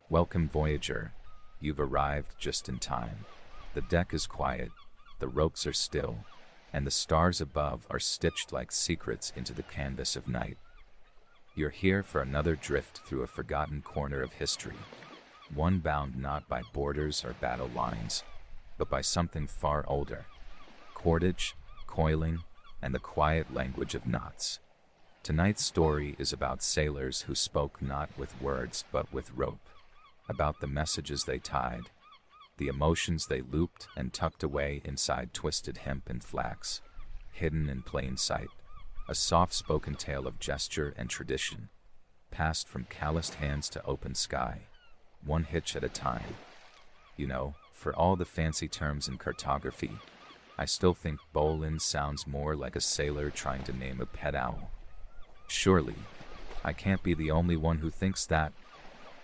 Welcome, voyager. You've arrived just in time. The deck is quiet, the ropes are still, and the stars above are stitched like secrets into the canvas of night. You're here for another drift through a forgotten corner of history, one bound not by borders or battle lines, but by something far older: cordage, coiling, and the quiet language of knots. Tonight's story is about sailors who spoke not with words but with rope, about the messages they tied, the emotions they looped and tucked away inside twisted hemp and flax, hidden in plain sight, a soft-spoken tale of gesture and tradition, passed from calloused hands to open sky, one hitch at a time. You know, for all the fancy terms in cartography, I still think bowlin sounds more like a sailor trying to name a pet owl. Surely, I can't be the only one who thinks that.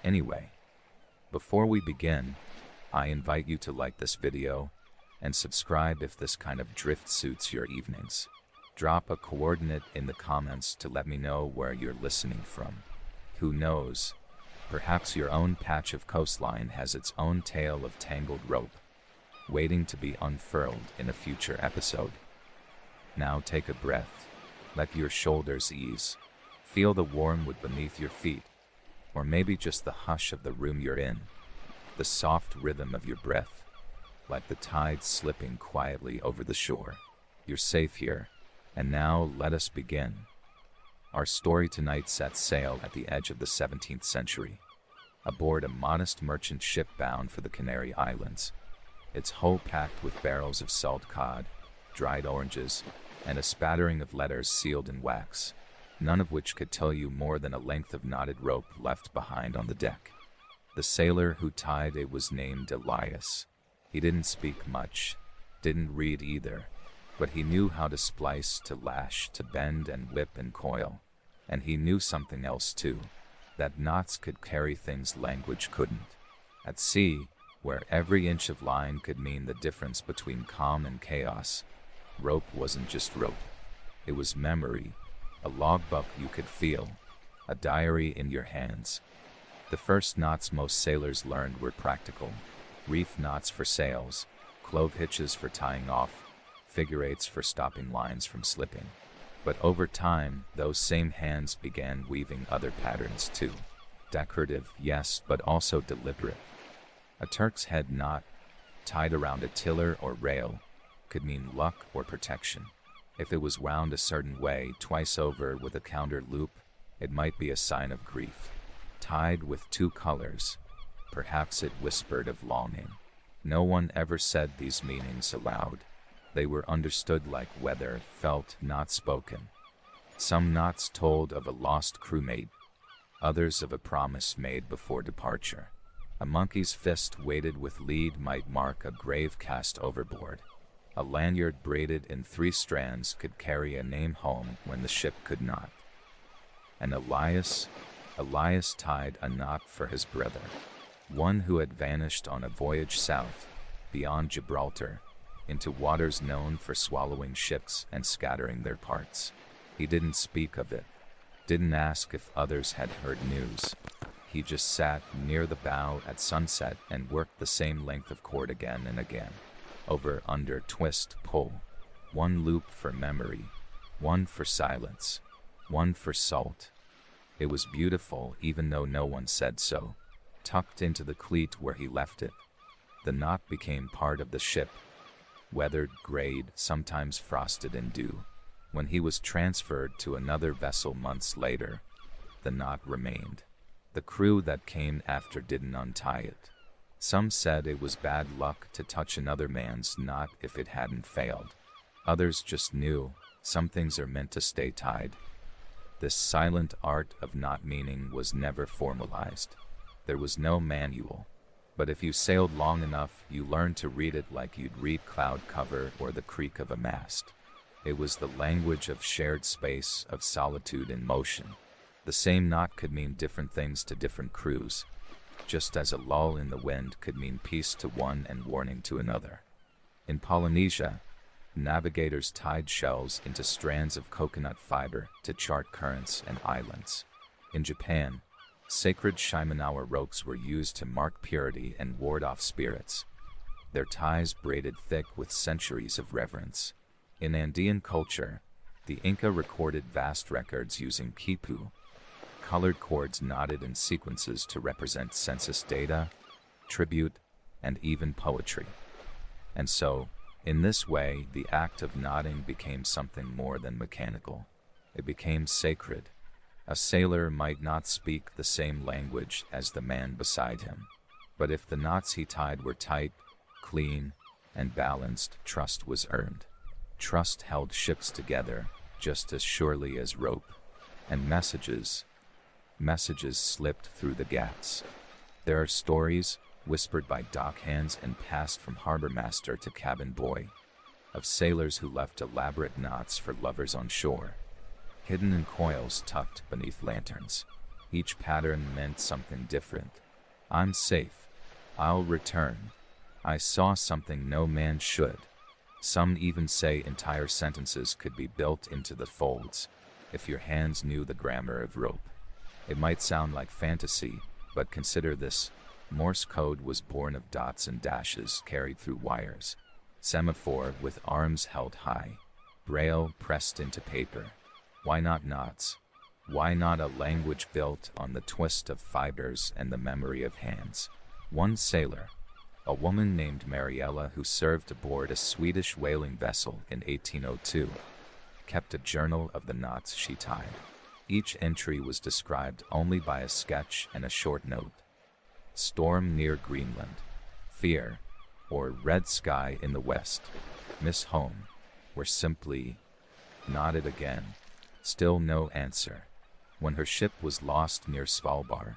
Anyway, before we begin, I invite you to like this video and subscribe if this kind of drift suits your evenings. Drop a coordinate in the comments to let me know where you're listening from. Who knows, perhaps your own patch of coastline has its own tale of tangled rope, waiting to be unfurled in a future episode. Now take a breath, let your shoulders ease, feel the warm wood beneath your feet, or maybe just the hush of the room you're in, the soft rhythm of your breath, like the tide slipping quietly over the shore. You're safe here, and now let us begin. Our story tonight sets sail at the edge of the 17th century, aboard a modest merchant ship bound for the Canary Islands, its hull packed with barrels of salt cod, dried oranges, and a spattering of letters sealed in wax, none of which could tell you more than a length of knotted rope left behind on the deck. The sailor who tied it was named Elias. He didn't speak much, didn't read either, but he knew how to splice, to lash, to bend and whip and coil. And he knew something else too, that knots could carry things language couldn't. At sea, where every inch of line could mean the difference between calm and chaos, rope wasn't just rope. It was memory, a logbook you could feel, a diary in your hands. The first knots most sailors learned were practical: reef knots for sails, clove hitches for tying off, figure eights for stopping lines from slipping. But over time, those same hands began weaving other patterns too. Decorative, yes, but also deliberate. A Turk's head knot, tied around a tiller or rail, could mean luck or protection. If it was wound a certain way, twice over with a counter loop, it might be a sign of grief. Tied with two colors, perhaps it whispered of longing. No one ever said these meanings aloud. They were understood like weather, felt, not spoken. Some knots told of a lost crewmate, others of a promise made before departure. A monkey's fist weighted with lead might mark a grave cast overboard. A lanyard braided in 3 strands could carry a name home when the ship could not. And Elias tied a knot for his brother, one who had vanished on a voyage south, beyond Gibraltar, into waters known for swallowing ships and scattering their parts. He didn't speak of it, didn't ask if others had heard news. He just sat near the bow at sunset and worked the same length of cord again and again. Over, under, twist, pull. One loop for memory, one for silence, one for salt. It was beautiful even though no one said so. Tucked into the cleat where he left it, the knot became part of the ship, weathered, grayed, sometimes frosted in dew. When he was transferred to another vessel months later, the knot remained. The crew that came after didn't untie it. Some said it was bad luck to touch another man's knot if it hadn't failed. Others just knew some things are meant to stay tied. This silent art of knot meaning was never formalized. There was no manual. But if you sailed long enough, you learned to read it like you'd read cloud cover or the creak of a mast. It was the language of shared space, of solitude in motion. The same knot could mean different things to different crews, just as a lull in the wind could mean peace to one and warning to another. In Polynesia, navigators tied shells into strands of coconut fiber to chart currents and islands. In Japan, Sacred Shimenawa ropes were used to mark purity and ward off spirits, their ties braided thick with centuries of reverence. In Andean culture, the Inca recorded vast records using quipu, colored cords knotted in sequences to represent census data, tribute, and even poetry. And so, in this way, the act of knotting became something more than mechanical. It became sacred. A sailor might not speak the same language as the man beside him, but if the knots he tied were tight, clean, and balanced, trust was earned. Trust held ships together just as surely as rope, and messages slipped through the gaps. There are stories, whispered by dockhands and passed from harbor master to cabin boy, of sailors who left elaborate knots for lovers on shore, hidden in coils tucked beneath lanterns. Each pattern meant something different. I'm safe. I'll return. I saw something no man should. Some even say entire sentences could be built into the folds, if your hands knew the grammar of rope. It might sound like fantasy, but consider this. Morse code was born of dots and dashes carried through wires. Semaphore with arms held high. Braille pressed into paper. Why not knots? Why not a language built on the twist of fibers and the memory of hands? One sailor, a woman named Mariella who served aboard a Swedish whaling vessel in 1802, kept a journal of the knots she tied. Each entry was described only by a sketch and a short note. Storm near Greenland. Fear, or red sky in the west. Miss home, or simply nodded again. Still no answer. When her ship was lost near Svalbard,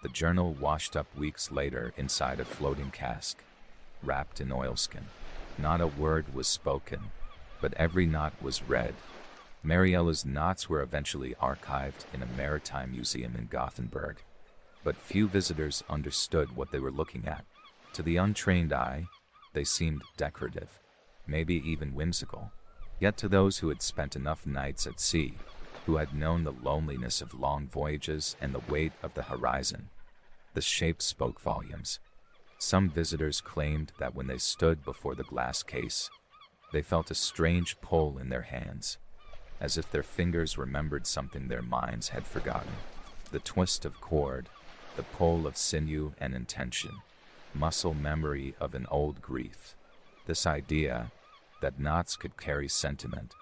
the journal washed up weeks later inside a floating cask, wrapped in oilskin. Not a word was spoken, but every knot was read. Mariella's knots were eventually archived in a maritime museum in Gothenburg, but few visitors understood what they were looking at. To the untrained eye, they seemed decorative, maybe even whimsical. Yet to those who had spent enough nights at sea, who had known the loneliness of long voyages and the weight of the horizon, the shape spoke volumes. Some visitors claimed that when they stood before the glass case, they felt a strange pull in their hands, as if their fingers remembered something their minds had forgotten. The twist of cord, the pull of sinew and intention, muscle memory of an old grief. This idea that knots could carry sentiment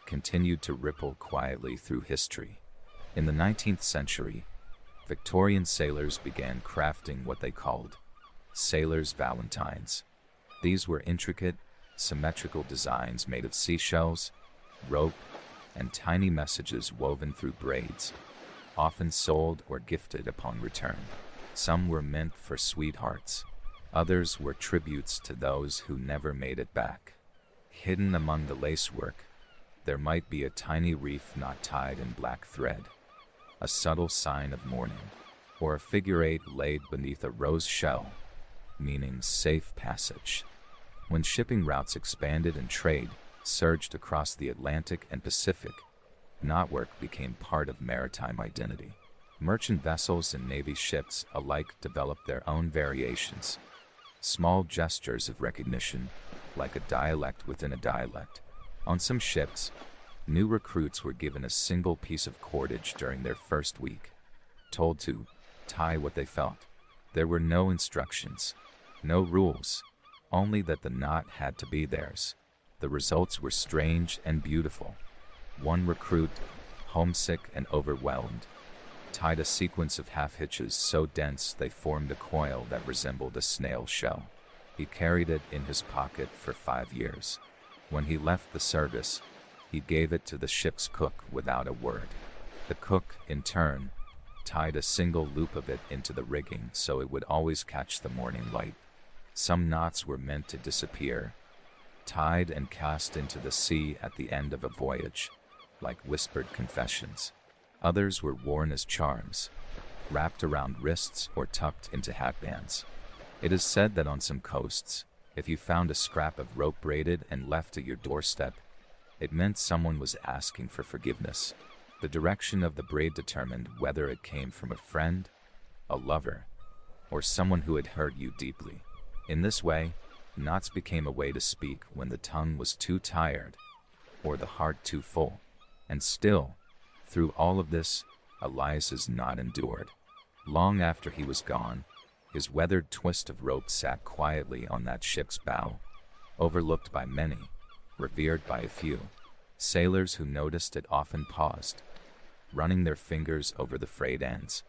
continued to ripple quietly through history. In the 19th century, Victorian sailors began crafting what they called sailors' valentines. These were intricate, symmetrical designs made of seashells, rope, and tiny messages woven through braids, often sold or gifted upon return. Some were meant for sweethearts. Others were tributes to those who never made it back. Hidden among the lacework, there might be a tiny reef knot tied in black thread, a subtle sign of mourning, or a figure eight laid beneath a rose shell, meaning safe passage. When shipping routes expanded and trade surged across the Atlantic and Pacific, knotwork became part of maritime identity. Merchant vessels and Navy ships alike developed their own variations, small gestures of recognition, like a dialect within a dialect. On some ships, new recruits were given a single piece of cordage during their first week, told to tie what they felt. There were no instructions, no rules, only that the knot had to be theirs. The results were strange and beautiful. One recruit, homesick and overwhelmed, tied a sequence of half-hitches so dense they formed a coil that resembled a snail shell. He carried it in his pocket for 5 years. When he left the service, he gave it to the ship's cook without a word. The cook, in turn, tied a single loop of it into the rigging so it would always catch the morning light. Some knots were meant to disappear, tied and cast into the sea at the end of a voyage, like whispered confessions. Others were worn as charms, wrapped around wrists or tucked into hatbands. It is said that on some coasts, if you found a scrap of rope braided and left at your doorstep, it meant someone was asking for forgiveness. The direction of the braid determined whether it came from a friend, a lover, or someone who had hurt you deeply. In this way, knots became a way to speak when the tongue was too tired or the heart too full. And still, through all of this, Elias's knot endured. Long after he was gone, his weathered twist of rope sat quietly on that ship's bow, overlooked by many, revered by a few. Sailors who noticed it often paused, running their fingers over the frayed ends,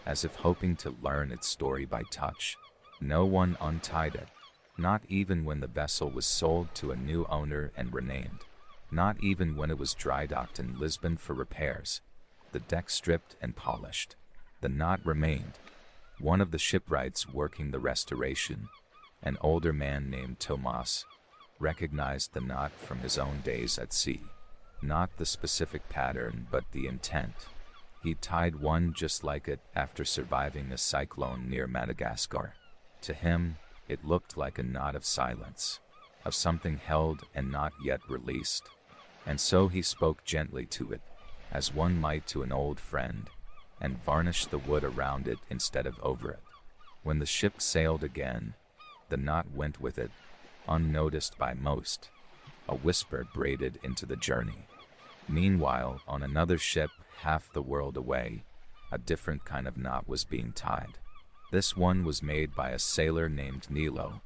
as if hoping to learn its story by touch. No one untied it, not even when the vessel was sold to a new owner and renamed, not even when it was dry docked in Lisbon for repairs, the deck stripped and polished. The knot remained. One of the shipwrights working the restoration, an older man named Tomas, recognized the knot from his own days at sea. Not the specific pattern, but the intent. He tied one just like it after surviving a cyclone near Madagascar. To him, it looked like a knot of silence, of something held and not yet released. And so he spoke gently to it, as one might to an old friend, and varnished the wood around it instead of over it. When the ship sailed again, the knot went with it, unnoticed by most, a whisper braided into the journey. Meanwhile, on another ship half the world away, a different kind of knot was being tied. This one was made by a sailor named Nilo,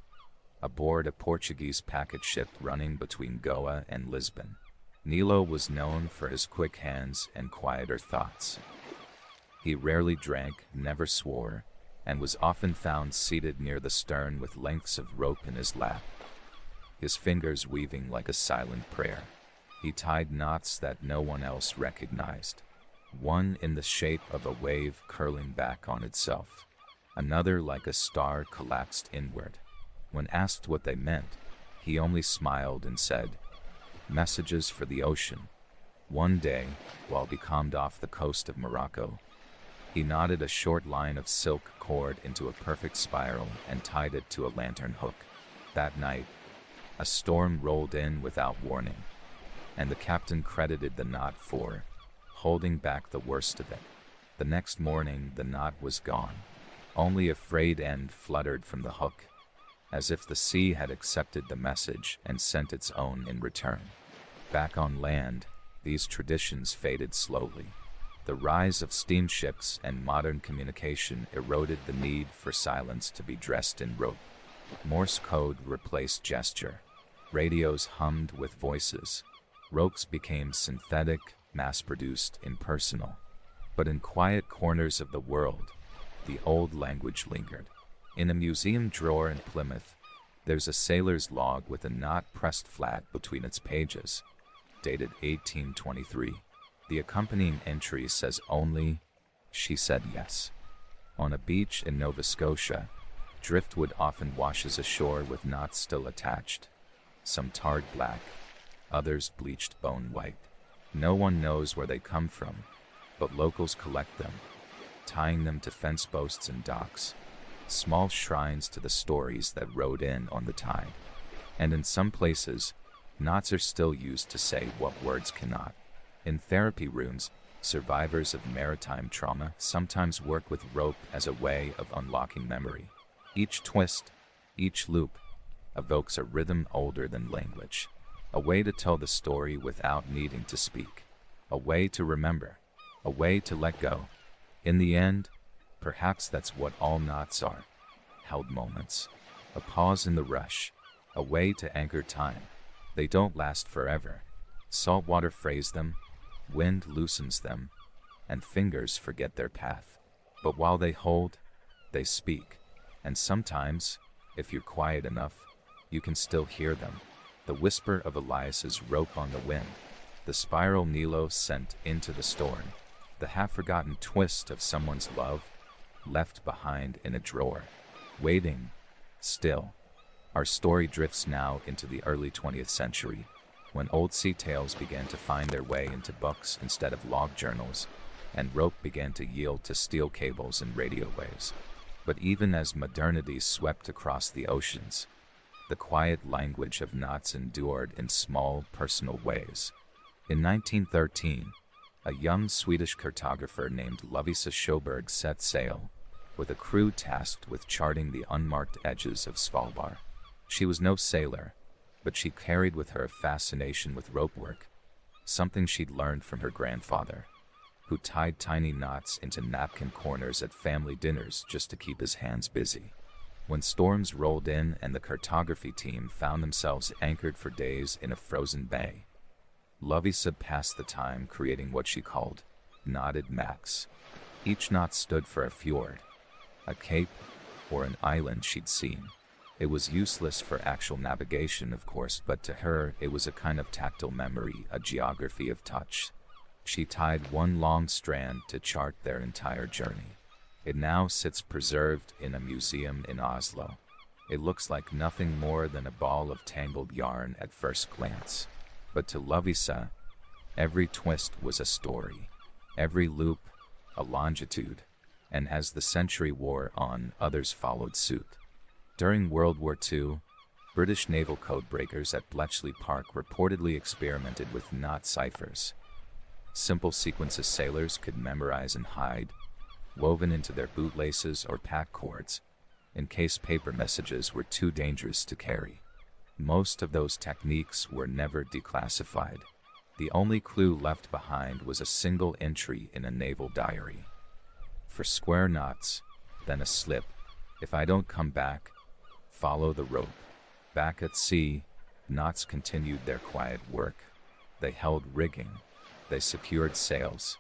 aboard a Portuguese packet ship running between Goa and Lisbon. Nilo was known for his quick hands and quieter thoughts. He rarely drank, never swore, and was often found seated near the stern with lengths of rope in his lap, his fingers weaving like a silent prayer. He tied knots that no one else recognized, one in the shape of a wave curling back on itself, another like a star collapsed inward. When asked what they meant, he only smiled and said, "Messages for the ocean." One day, while becalmed off the coast of Morocco, he knotted a short line of silk cord into a perfect spiral and tied it to a lantern hook. That night, a storm rolled in without warning, and the captain credited the knot for holding back the worst of it. The next morning, the knot was gone. Only a frayed end fluttered from the hook, as if the sea had accepted the message and sent its own in return. Back on land, these traditions faded slowly. The rise of steamships and modern communication eroded the need for silence to be dressed in rope. Morse code replaced gesture. Radios hummed with voices. Ropes became synthetic, mass-produced, impersonal. But in quiet corners of the world, the old language lingered. In a museum drawer in Plymouth, there's a sailor's log with a knot pressed flat between its pages, dated 1823. The accompanying entry says only, "She said yes." On a beach in Nova Scotia, driftwood often washes ashore with knots still attached, some tarred black, others bleached bone white. No one knows where they come from, but locals collect them, tying them to fence posts and docks, small shrines to the stories that rode in on the tide. And in some places, knots are still used to say what words cannot. In therapy rooms, survivors of maritime trauma sometimes work with rope as a way of unlocking memory. Each twist, each loop, evokes a rhythm older than language, a way to tell the story without needing to speak, a way to remember, a way to let go. In the end, perhaps that's what all knots are: held moments, a pause in the rush, a way to anchor time. They don't last forever. Saltwater frays them, wind loosens them, and fingers forget their path. But while they hold, they speak. And sometimes, if you're quiet enough, you can still hear them. The whisper of Elias's rope on the wind, the spiral Nilo sent into the storm, the half-forgotten twist of someone's love left behind in a drawer, waiting, still. Our story drifts now into the early 20th century, when old sea tales began to find their way into books instead of log journals, and rope began to yield to steel cables and radio waves. But even as modernity swept across the oceans, the quiet language of knots endured in small, personal ways. In 1913, a young Swedish cartographer named Lovisa Sjöberg set sail, with a crew tasked with charting the unmarked edges of Svalbard. She was no sailor, but she carried with her a fascination with ropework, something she'd learned from her grandfather, who tied tiny knots into napkin corners at family dinners just to keep his hands busy. When storms rolled in and the cartography team found themselves anchored for days in a frozen bay, Lovisa passed the time creating what she called knotted maps. Each knot stood for a fjord, a cape, or an island she'd seen. It was useless for actual navigation, of course, but to her it was a kind of tactile memory, a geography of touch. She tied one long strand to chart their entire journey. It now sits preserved in a museum in Oslo. It looks like nothing more than a ball of tangled yarn at first glance. But to Lovisa, every twist was a story, every loop a longitude, and as the century wore on, others followed suit. During World War II, British naval codebreakers at Bletchley Park reportedly experimented with knot ciphers, simple sequences sailors could memorize and hide, woven into their bootlaces or pack cords, in case paper messages were too dangerous to carry. Most of those techniques were never declassified. The only clue left behind was a single entry in a naval diary. For square knots, then a slip. If I don't come back, follow the rope. Back at sea, knots continued their quiet work. They held rigging. They secured sails.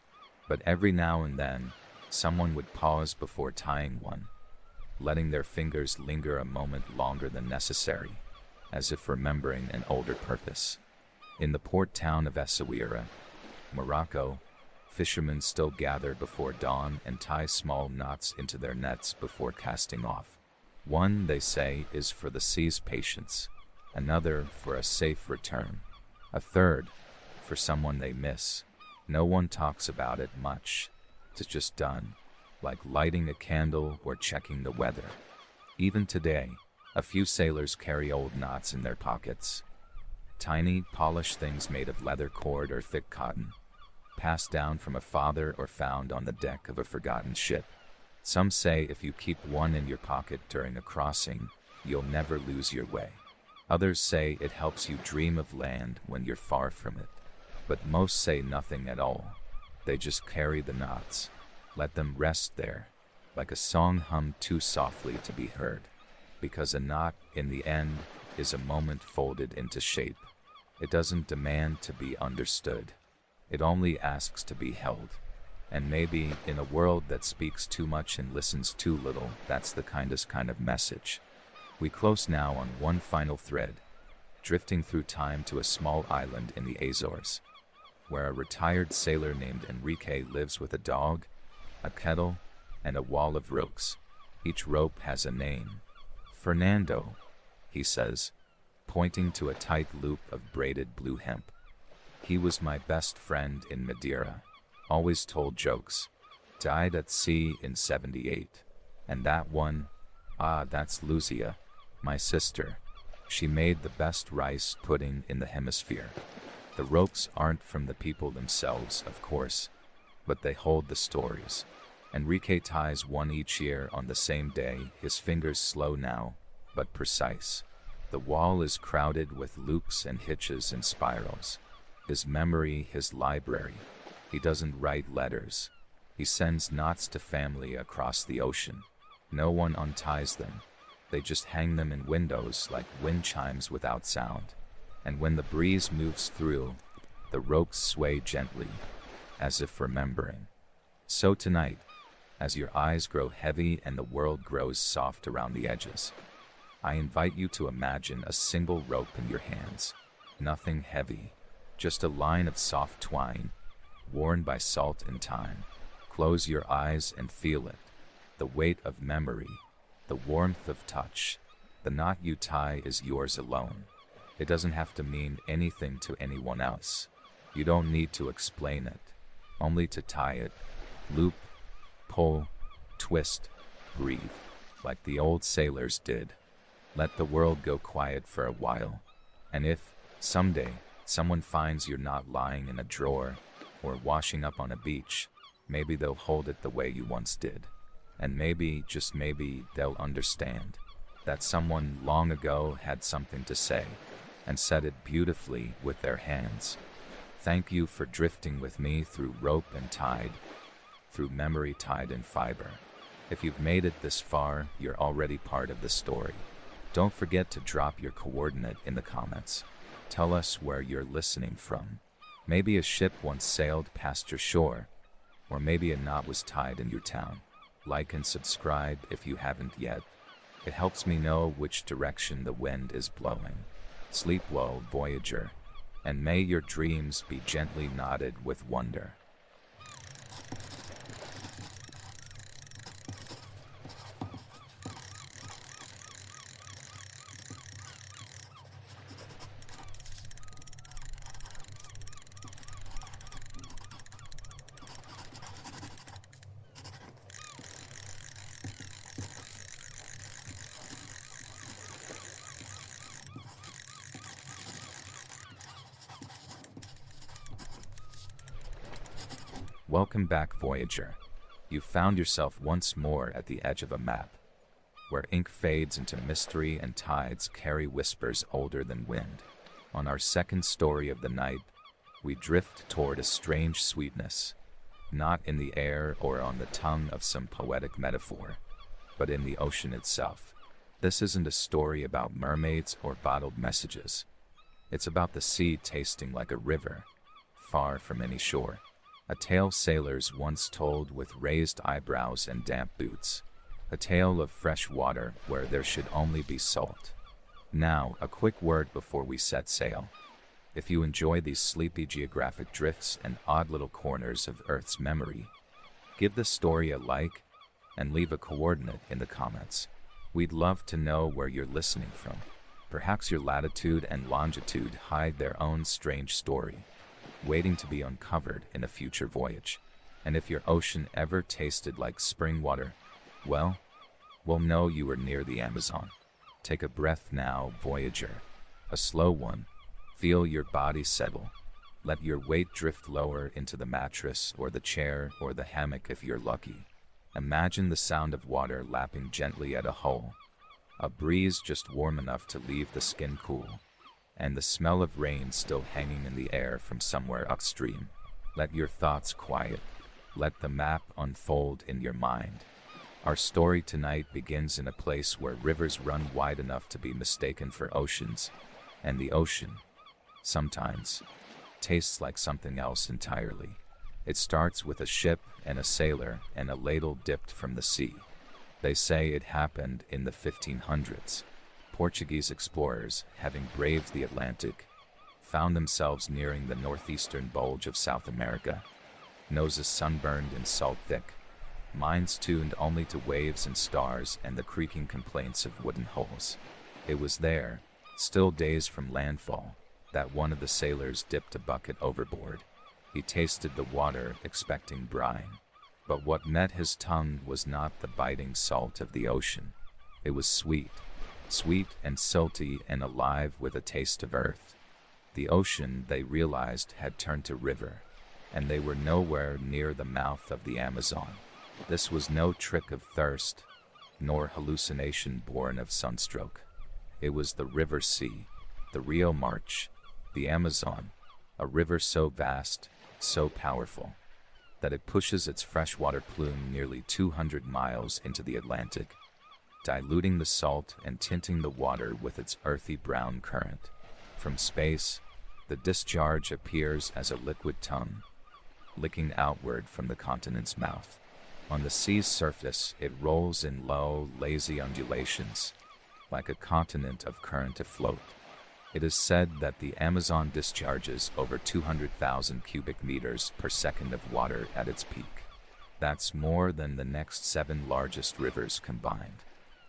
But every now and then, someone would pause before tying one, letting their fingers linger a moment longer than necessary, as if remembering an older purpose. In the port town of Essaouira, Morocco, fishermen still gather before dawn and tie small knots into their nets before casting off. One, they say, is for the sea's patience, another for a safe return, a third for someone they miss. No one talks about it much. It's just done, like lighting a candle or checking the weather. Even today, a few sailors carry old knots in their pockets. Tiny, polished things made of leather cord or thick cotton, passed down from a father or found on the deck of a forgotten ship. Some say if you keep one in your pocket during a crossing, you'll never lose your way. Others say it helps you dream of land when you're far from it. But most say nothing at all. They just carry the knots, let them rest there, like a song hummed too softly to be heard. Because a knot, in the end, is a moment folded into shape. It doesn't demand to be understood. It only asks to be held. And maybe, in a world that speaks too much and listens too little, that's the kindest kind of message. We close now on one final thread, drifting through time to a small island in the Azores, where a retired sailor named Enrique lives with a dog, a kettle, and a wall of ropes. Each rope has a name. Fernando, he says, pointing to a tight loop of braided blue hemp. He was my best friend in Madeira, always told jokes. Died at sea in 78. And that one, that's Lucia, my sister. She made the best rice pudding in the hemisphere. The ropes aren't from the people themselves, of course, but they hold the stories. Enrique ties one each year on the same day, his fingers slow now, but precise. The wall is crowded with loops and hitches and spirals. His memory, his library. He doesn't write letters. He sends knots to family across the ocean. No one unties them. They just hang them in windows like wind chimes without sound. And when the breeze moves through, the ropes sway gently, as if remembering. So tonight, as your eyes grow heavy and the world grows soft around the edges, I invite you to imagine a single rope in your hands. Nothing heavy, just a line of soft twine, worn by salt and time. Close your eyes and feel it, the weight of memory, the warmth of touch. The knot you tie is yours alone. It doesn't have to mean anything to anyone else. You don't need to explain it, only to tie it. Loop, pull, twist, breathe, like the old sailors did. Let the world go quiet for a while. And if, someday, someone finds you're not lying in a drawer or washing up on a beach, maybe they'll hold it the way you once did. And maybe, just maybe, they'll understand that someone long ago had something to say, and said it beautifully with their hands. Thank you for drifting with me through rope and tide, through memory, tide and fiber. If you've made it this far, you're already part of the story. Don't forget to drop your coordinate in the comments. Tell us where you're listening from. Maybe a ship once sailed past your shore, or maybe a knot was tied in your town. Like and subscribe if you haven't yet. It helps me know which direction the wind is blowing. Sleep well, Voyager, and may your dreams be gently knotted with wonder. Welcome back, Voyager. You found yourself once more at the edge of a map, where ink fades into mystery and tides carry whispers older than wind. On our second story of the night, we drift toward a strange sweetness, not in the air or on the tongue of some poetic metaphor, but in the ocean itself. This isn't a story about mermaids or bottled messages. It's about the sea tasting like a river, far from any shore. A tale sailors once told with raised eyebrows and damp boots. A tale of fresh water where there should only be salt. Now, a quick word before we set sail. If you enjoy these sleepy geographic drifts and odd little corners of Earth's memory, give the story a like and leave a coordinate in the comments. We'd love to know where you're listening from. Perhaps your latitude and longitude hide their own strange story, waiting to be uncovered in a future voyage. And if your ocean ever tasted like spring water, well, we'll know you were near the Amazon. Take a breath now, Voyager. A slow one. Feel your body settle. Let your weight drift lower into the mattress or the chair or the hammock if you're lucky. Imagine the sound of water lapping gently at a hole. A breeze just warm enough to leave the skin cool, and the smell of rain still hanging in the air from somewhere upstream. Let your thoughts quiet. Let the map unfold in your mind. Our story tonight begins in a place where rivers run wide enough to be mistaken for oceans, and the ocean, sometimes, tastes like something else entirely. It starts with a ship and a sailor and a ladle dipped from the sea. They say it happened in the 1500s. Portuguese explorers, having braved the Atlantic, found themselves nearing the northeastern bulge of South America. Noses sunburned and salt thick, minds tuned only to waves and stars and the creaking complaints of wooden hulls. It was there, still days from landfall, that one of the sailors dipped a bucket overboard. He tasted the water, expecting brine. But what met his tongue was not the biting salt of the ocean. It was sweet and salty and alive with a taste of earth. The ocean, they realized, had turned to river, and they were nowhere near the mouth of the Amazon. This was no trick of thirst, nor hallucination born of sunstroke. It was the river sea, the Rio March, the Amazon, a river so vast, so powerful, that it pushes its freshwater plume nearly 200 miles into the Atlantic, diluting the salt and tinting the water with its earthy brown current. From space, the discharge appears as a liquid tongue, licking outward from the continent's mouth. On the sea's surface, it rolls in low, lazy undulations, like a continent of current afloat. It is said that the Amazon discharges over 200,000 cubic meters per second of water at its peak. That's more than the next 7 largest rivers combined.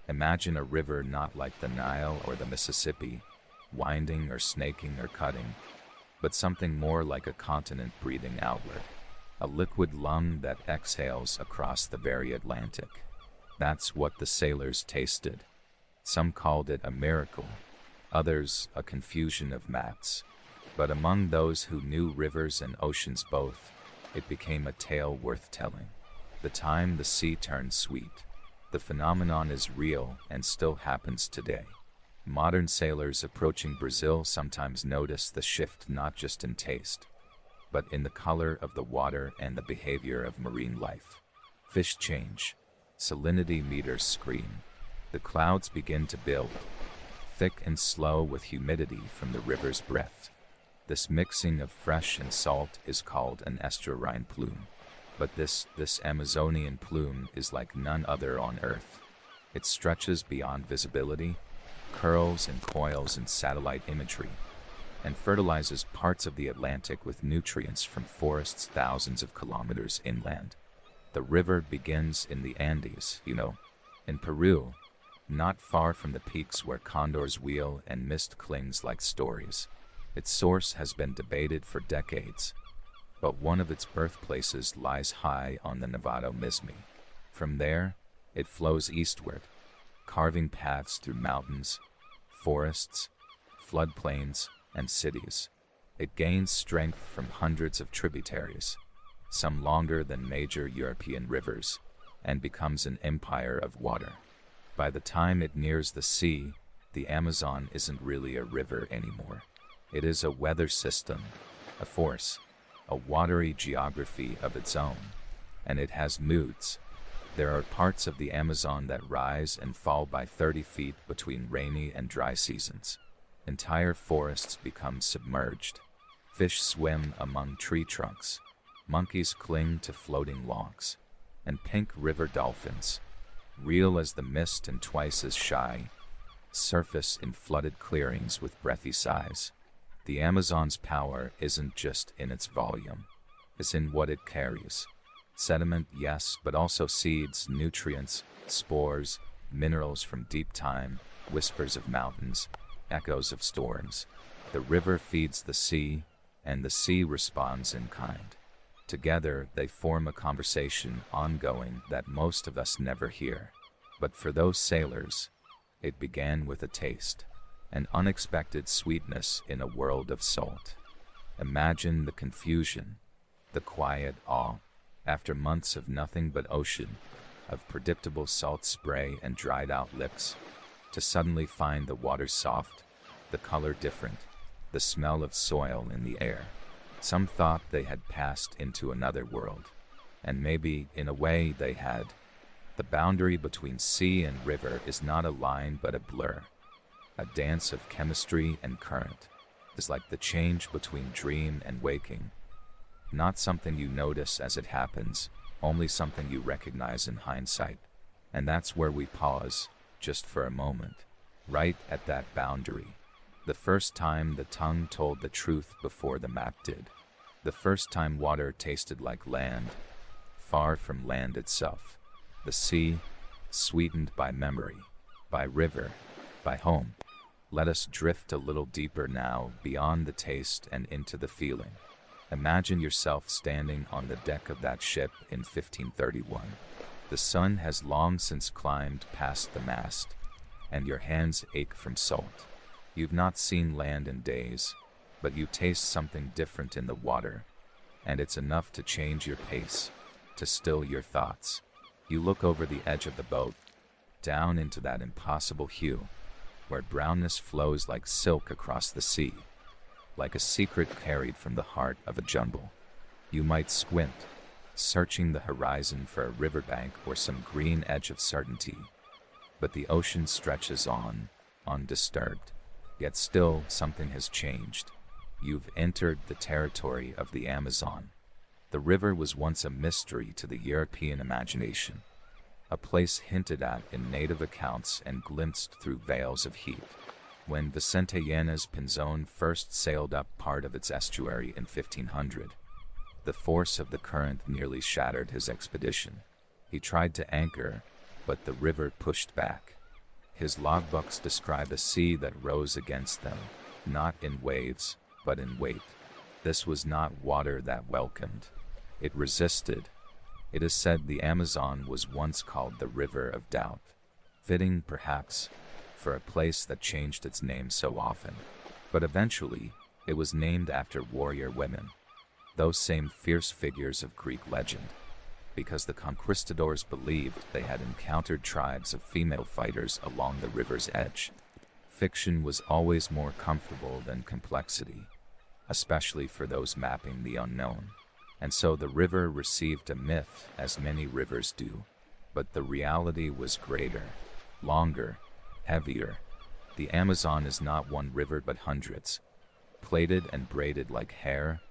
Imagine a river not like the Nile or the Mississippi, winding or snaking or cutting, but something more like a continent breathing outward, a liquid lung that exhales across the very Atlantic. That's what the sailors tasted. Some called it a miracle, others a confusion of maps. But among those who knew rivers and oceans both, it became a tale worth telling. the time the sea turned sweet. The phenomenon is real and still happens today. Modern sailors approaching Brazil sometimes notice the shift not just in taste, but in the color of the water and the behavior of marine life. Fish change. Salinity meters scream. The clouds begin to build, thick and slow with humidity from the river's breath. This mixing of fresh and salt is called an estuarine plume. But this Amazonian plume is like none other on Earth. It stretches beyond visibility, curls and coils in satellite imagery, and fertilizes parts of the Atlantic with nutrients from forests thousands of kilometers inland. The river begins in the Andes, in Peru, not far from the peaks where condors wheel and mist clings like stories. Its source has been debated for decades, but one of its birthplaces lies high on the Nevado Mismi. From there, it flows eastward, carving paths through mountains, forests, floodplains, and cities. It gains strength from hundreds of tributaries, some longer than major European rivers, and becomes an empire of water. By the time it nears the sea, the Amazon isn't really a river anymore. It is a weather system, a force, a watery geography of its own, and it has moods. There are parts of the Amazon that rise and fall by 30 feet between rainy and dry seasons. Entire forests become submerged. Fish swim among tree trunks. Monkeys cling to floating logs. And pink river dolphins, real as the mist and twice as shy, surface in flooded clearings with breathy sighs. The Amazon's power isn't just in its volume, it's in what it carries. Sediment, yes, but also seeds, nutrients, spores, minerals from deep time, whispers of mountains, echoes of storms. The river feeds the sea, and the sea responds in kind. Together, they form a conversation ongoing that most of us never hear. But for those sailors, it began with a taste. An unexpected sweetness in a world of salt. Imagine the confusion, the quiet awe, after months of nothing but ocean, of predictable salt spray and dried out lips, to suddenly find the water soft, the color different, the smell of soil in the air. Some thought they had passed into another world, and maybe, in a way, they had. The boundary between sea and river is not a line but a blur. A dance of chemistry and current is like the change between dream and waking. Not something you notice as it happens, only something you recognize in hindsight. And that's where we pause, just for a moment, right at that boundary. The first time the tongue told the truth before the map did. The first time water tasted like land, far from land itself. The sea, sweetened by memory, by river, by home. Let us drift a little deeper now, beyond the taste and into the feeling. Imagine yourself standing on the deck of that ship in 1531. The sun has long since climbed past the mast, and your hands ache from salt. You've not seen land in days, but you taste something different in the water, and it's enough to change your pace, to still your thoughts. You look over the edge of the boat, down into that impossible hue, where brownness flows like silk across the sea, like a secret carried from the heart of a jungle. You might squint, searching the horizon for a riverbank or some green edge of certainty, but the ocean stretches on, undisturbed. Yet still, something has changed. You've entered the territory of the Amazon. The river was once a mystery to the European imagination, a place hinted at in native accounts and glimpsed through veils of heat. When Vicente Yanez Pinzon first sailed up part of its estuary in 1500, the force of the current nearly shattered his expedition. He tried to anchor, but the river pushed back. His logbooks describe a sea that rose against them, not in waves, but in weight. This was not water that welcomed. It resisted. It is said the Amazon was once called the River of Doubt, fitting, perhaps, for a place that changed its name so often. But eventually, it was named after warrior women, those same fierce figures of Greek legend. because the conquistadors believed they had encountered tribes of female fighters along the river's edge. Fiction was always more comfortable than complexity, especially for those mapping the unknown. And so the river received a myth, as many rivers do. But the reality was greater, longer, heavier. The Amazon is not one river but hundreds, plaited and braided like hair,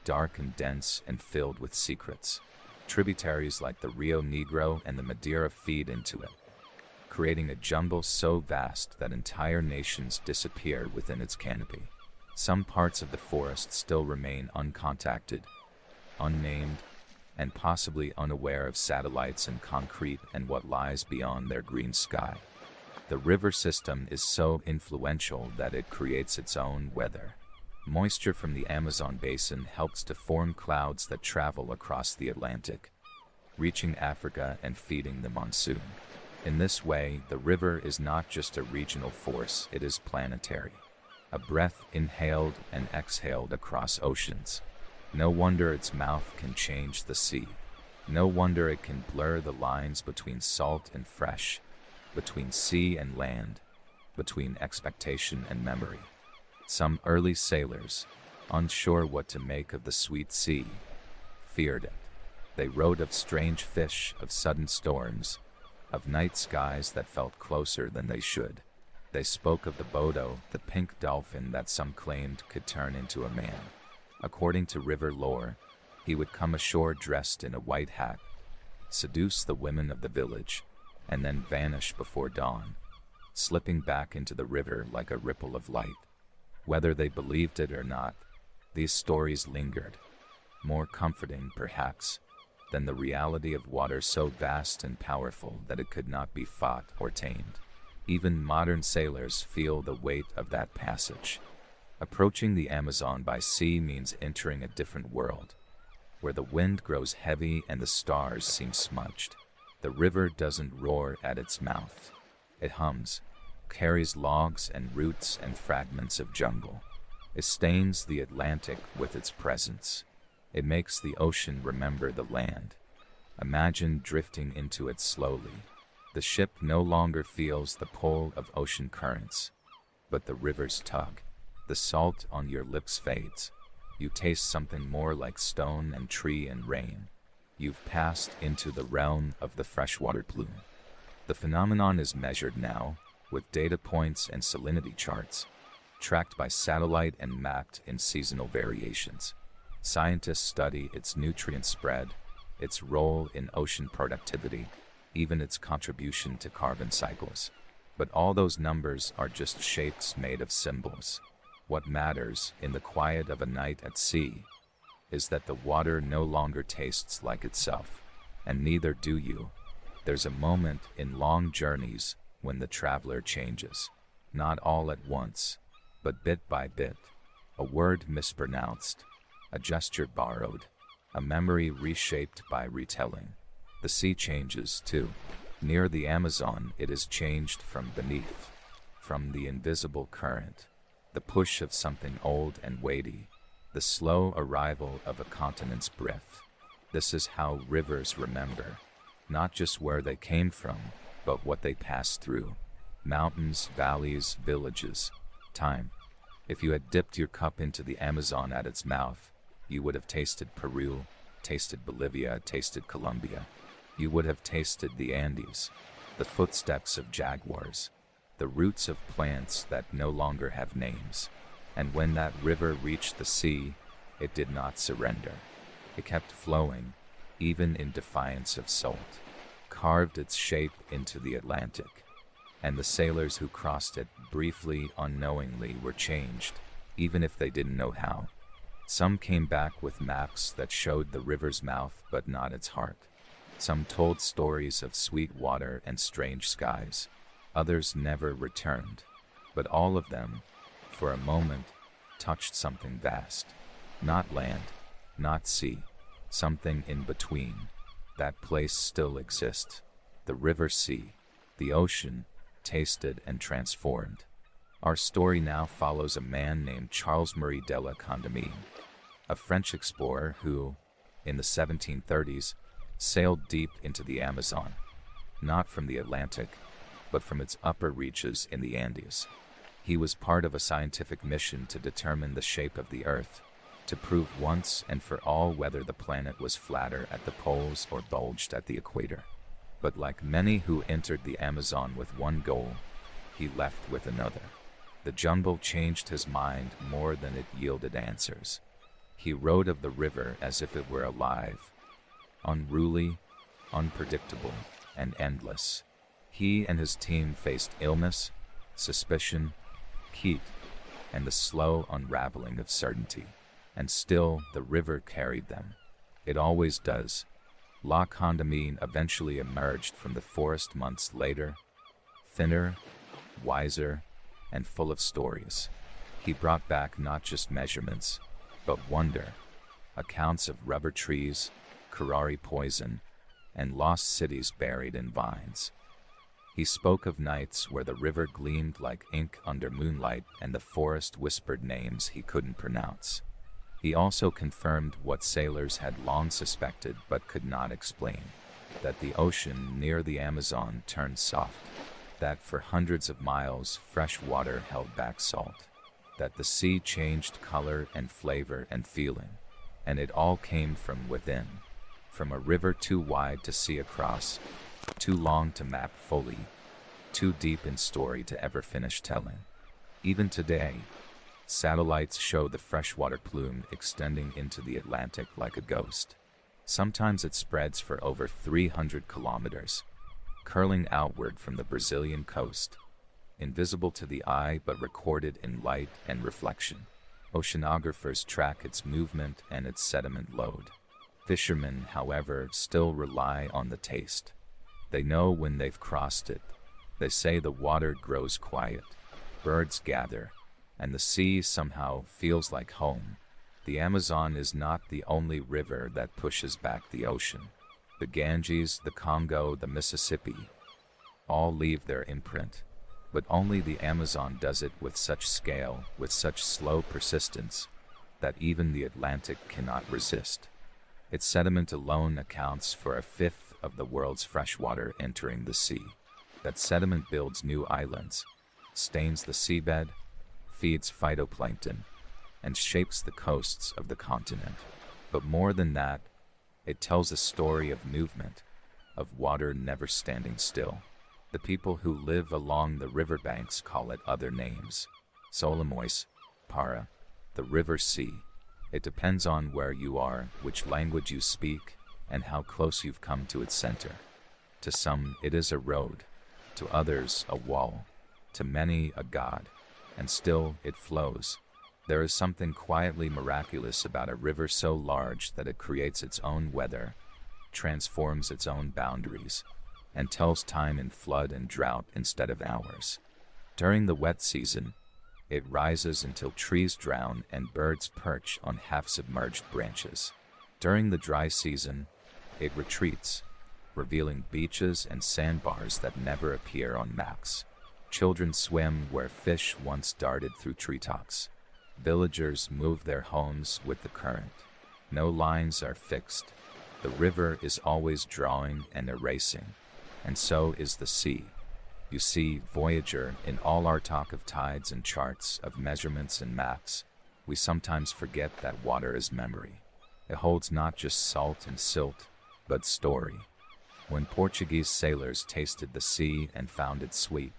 dark and dense and filled with secrets. Tributaries like the Rio Negro and the Madeira feed into it, creating a jumble so vast that entire nations disappear within its canopy. Some parts of the forest still remain uncontacted, unnamed, and possibly unaware of satellites and concrete and what lies beyond their green sky. The river system is so influential that it creates its own weather. Moisture from the Amazon basin helps to form clouds that travel across the Atlantic, reaching Africa and feeding the monsoon. In this way, the river is not just a regional force, it is planetary. A breath inhaled and exhaled across oceans. No wonder its mouth can change the sea. No wonder it can blur the lines between salt and fresh, between sea and land, between expectation and memory. Some early sailors, unsure what to make of the sweet sea, feared it. They wrote of strange fish, of sudden storms, of night skies that felt closer than they should. They spoke of the Bodo, the pink dolphin that some claimed could turn into a man. According to river lore, he would come ashore dressed in a white hat, seduce the women of the village, and then vanish before dawn, slipping back into the river like a ripple of light. Whether they believed it or not, these stories lingered, more comforting, perhaps, than the reality of water so vast and powerful that it could not be fought or tamed. Even modern sailors feel the weight of that passage. Approaching the Amazon by sea means entering a different world, where the wind grows heavy and the stars seem smudged. The river doesn't roar at its mouth. It hums, carries logs and roots and fragments of jungle. It stains the Atlantic with its presence. It makes the ocean remember the land. Imagine drifting into it slowly. The ship no longer feels the pull of ocean currents, but the river's tug. The salt on your lips fades. You taste something more like stone and tree and rain. You've passed into the realm of the freshwater plume. The phenomenon is measured now, with data points and salinity charts, tracked by satellite and mapped in seasonal variations. Scientists study its nutrient spread, its role in ocean productivity, even its contribution to carbon cycles. But all those numbers are just shapes made of symbols. What matters, in the quiet of a night at sea, is that the water no longer tastes like itself, and neither do you. There's a moment in long journeys when the traveler changes, not all at once, but bit by bit. A word mispronounced, a gesture borrowed, a memory reshaped by retelling. The sea changes too. Near the Amazon, it is changed from beneath, from the invisible current, the push of something old and weighty, the slow arrival of a continent's breath. This is how rivers remember, not just where they came from, but what they passed through. Mountains, valleys, villages, time. If you had dipped your cup into the Amazon at its mouth, you would have tasted Peru, tasted Bolivia, tasted Colombia. You would have tasted the Andes, the footsteps of jaguars, the roots of plants that no longer have names. And when that river reached the sea, it did not surrender. It kept flowing, even in defiance of salt, carved its shape into the Atlantic. And the sailors who crossed it briefly, unknowingly, were changed, even if they didn't know how. Some came back with maps that showed the river's mouth but not its heart. Some told stories of sweet water and strange skies. Others never returned. But all of them, for a moment, touched something vast. Not land, not sea, something in between. That place still exists. The river sea, the ocean, tasted and transformed. Our story now follows a man named Charles Marie de la Condamine, a French explorer who, in the 1730s, sailed deep into the Amazon, not from the Atlantic, but from its upper reaches in the Andes. He was part of a scientific mission to determine the shape of the Earth, to prove once and for all whether the planet was flatter at the poles or bulged at the equator. But like many who entered the Amazon with one goal, he left with another. The jungle changed his mind more than it yielded answers. He wrote of the river as if it were alive, unruly, unpredictable, and endless. He and his team faced illness, suspicion, heat, and the slow unraveling of certainty. And still, the river carried them. It always does. La Condamine eventually emerged from the forest months later, thinner, wiser, and full of stories. He brought back not just measurements, but wonder, accounts of rubber trees, curare poison, and lost cities buried in vines. He spoke of nights where the river gleamed like ink under moonlight and the forest whispered names he couldn't pronounce. He also confirmed what sailors had long suspected but could not explain, that the ocean near the Amazon turned soft, that for hundreds of miles fresh water held back salt, that the sea changed color and flavor and feeling, and it all came from within, from a river too wide to see across, too long to map fully, too deep in story to ever finish telling. Even today, satellites show the freshwater plume extending into the Atlantic like a ghost. Sometimes it spreads for over 300 kilometers, curling outward from the Brazilian coast, invisible to the eye but recorded in light and reflection. Oceanographers track its movement and its sediment load. Fishermen, however, still rely on the taste. They know when they've crossed it. They say the water grows quiet, birds gather, and the sea somehow feels like home. The Amazon is not the only river that pushes back the ocean. The Ganges, the Congo, the Mississippi, all leave their imprint, but only the Amazon does it with such scale, with such slow persistence, that even the Atlantic cannot resist. Its sediment alone accounts for a fifth of the world's freshwater entering the sea. That sediment builds new islands, stains the seabed, feeds phytoplankton, and shapes the coasts of the continent. But more than that, it tells a story of movement, of water never standing still. The people who live along the riverbanks call it other names: Solamois, Para, the river sea. It depends on where you are, which language you speak, and how close you've come to its center. To some, it is a road, to others, a wall, to many, a god, and still it flows. There is something quietly miraculous about a river so large that it creates its own weather, transforms its own boundaries, and tells time in flood and drought instead of hours. During the wet season, it rises until trees drown and birds perch on half-submerged branches. During the dry season, it retreats, revealing beaches and sandbars that never appear on maps. Children swim where fish once darted through treetops. Villagers move their homes with the current. No lines are fixed. The river is always drawing and erasing, and so is the sea. You see, Voyager, in all our talk of tides and charts, of measurements and maps, we sometimes forget that water is memory. It holds not just salt and silt, but story. When Portuguese sailors tasted the sea and found it sweet,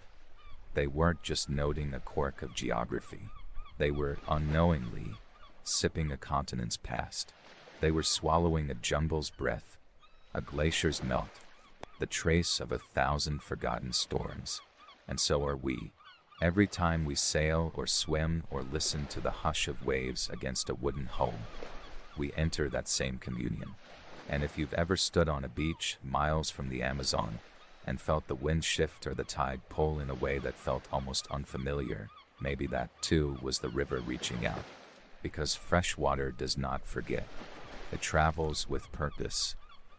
they weren't just noting a quirk of geography. They were unknowingly sipping a continent's past. They were swallowing a jungle's breath, a glacier's melt, the trace of 1,000 forgotten storms. And so are we. Every time we sail or swim or listen to the hush of waves against a wooden hull, we enter that same communion. And if you've ever stood on a beach miles from the Amazon and felt the wind shift or the tide pull in a way that felt almost unfamiliar, maybe that too was the river reaching out. Because fresh water does not forget. It travels with purpose,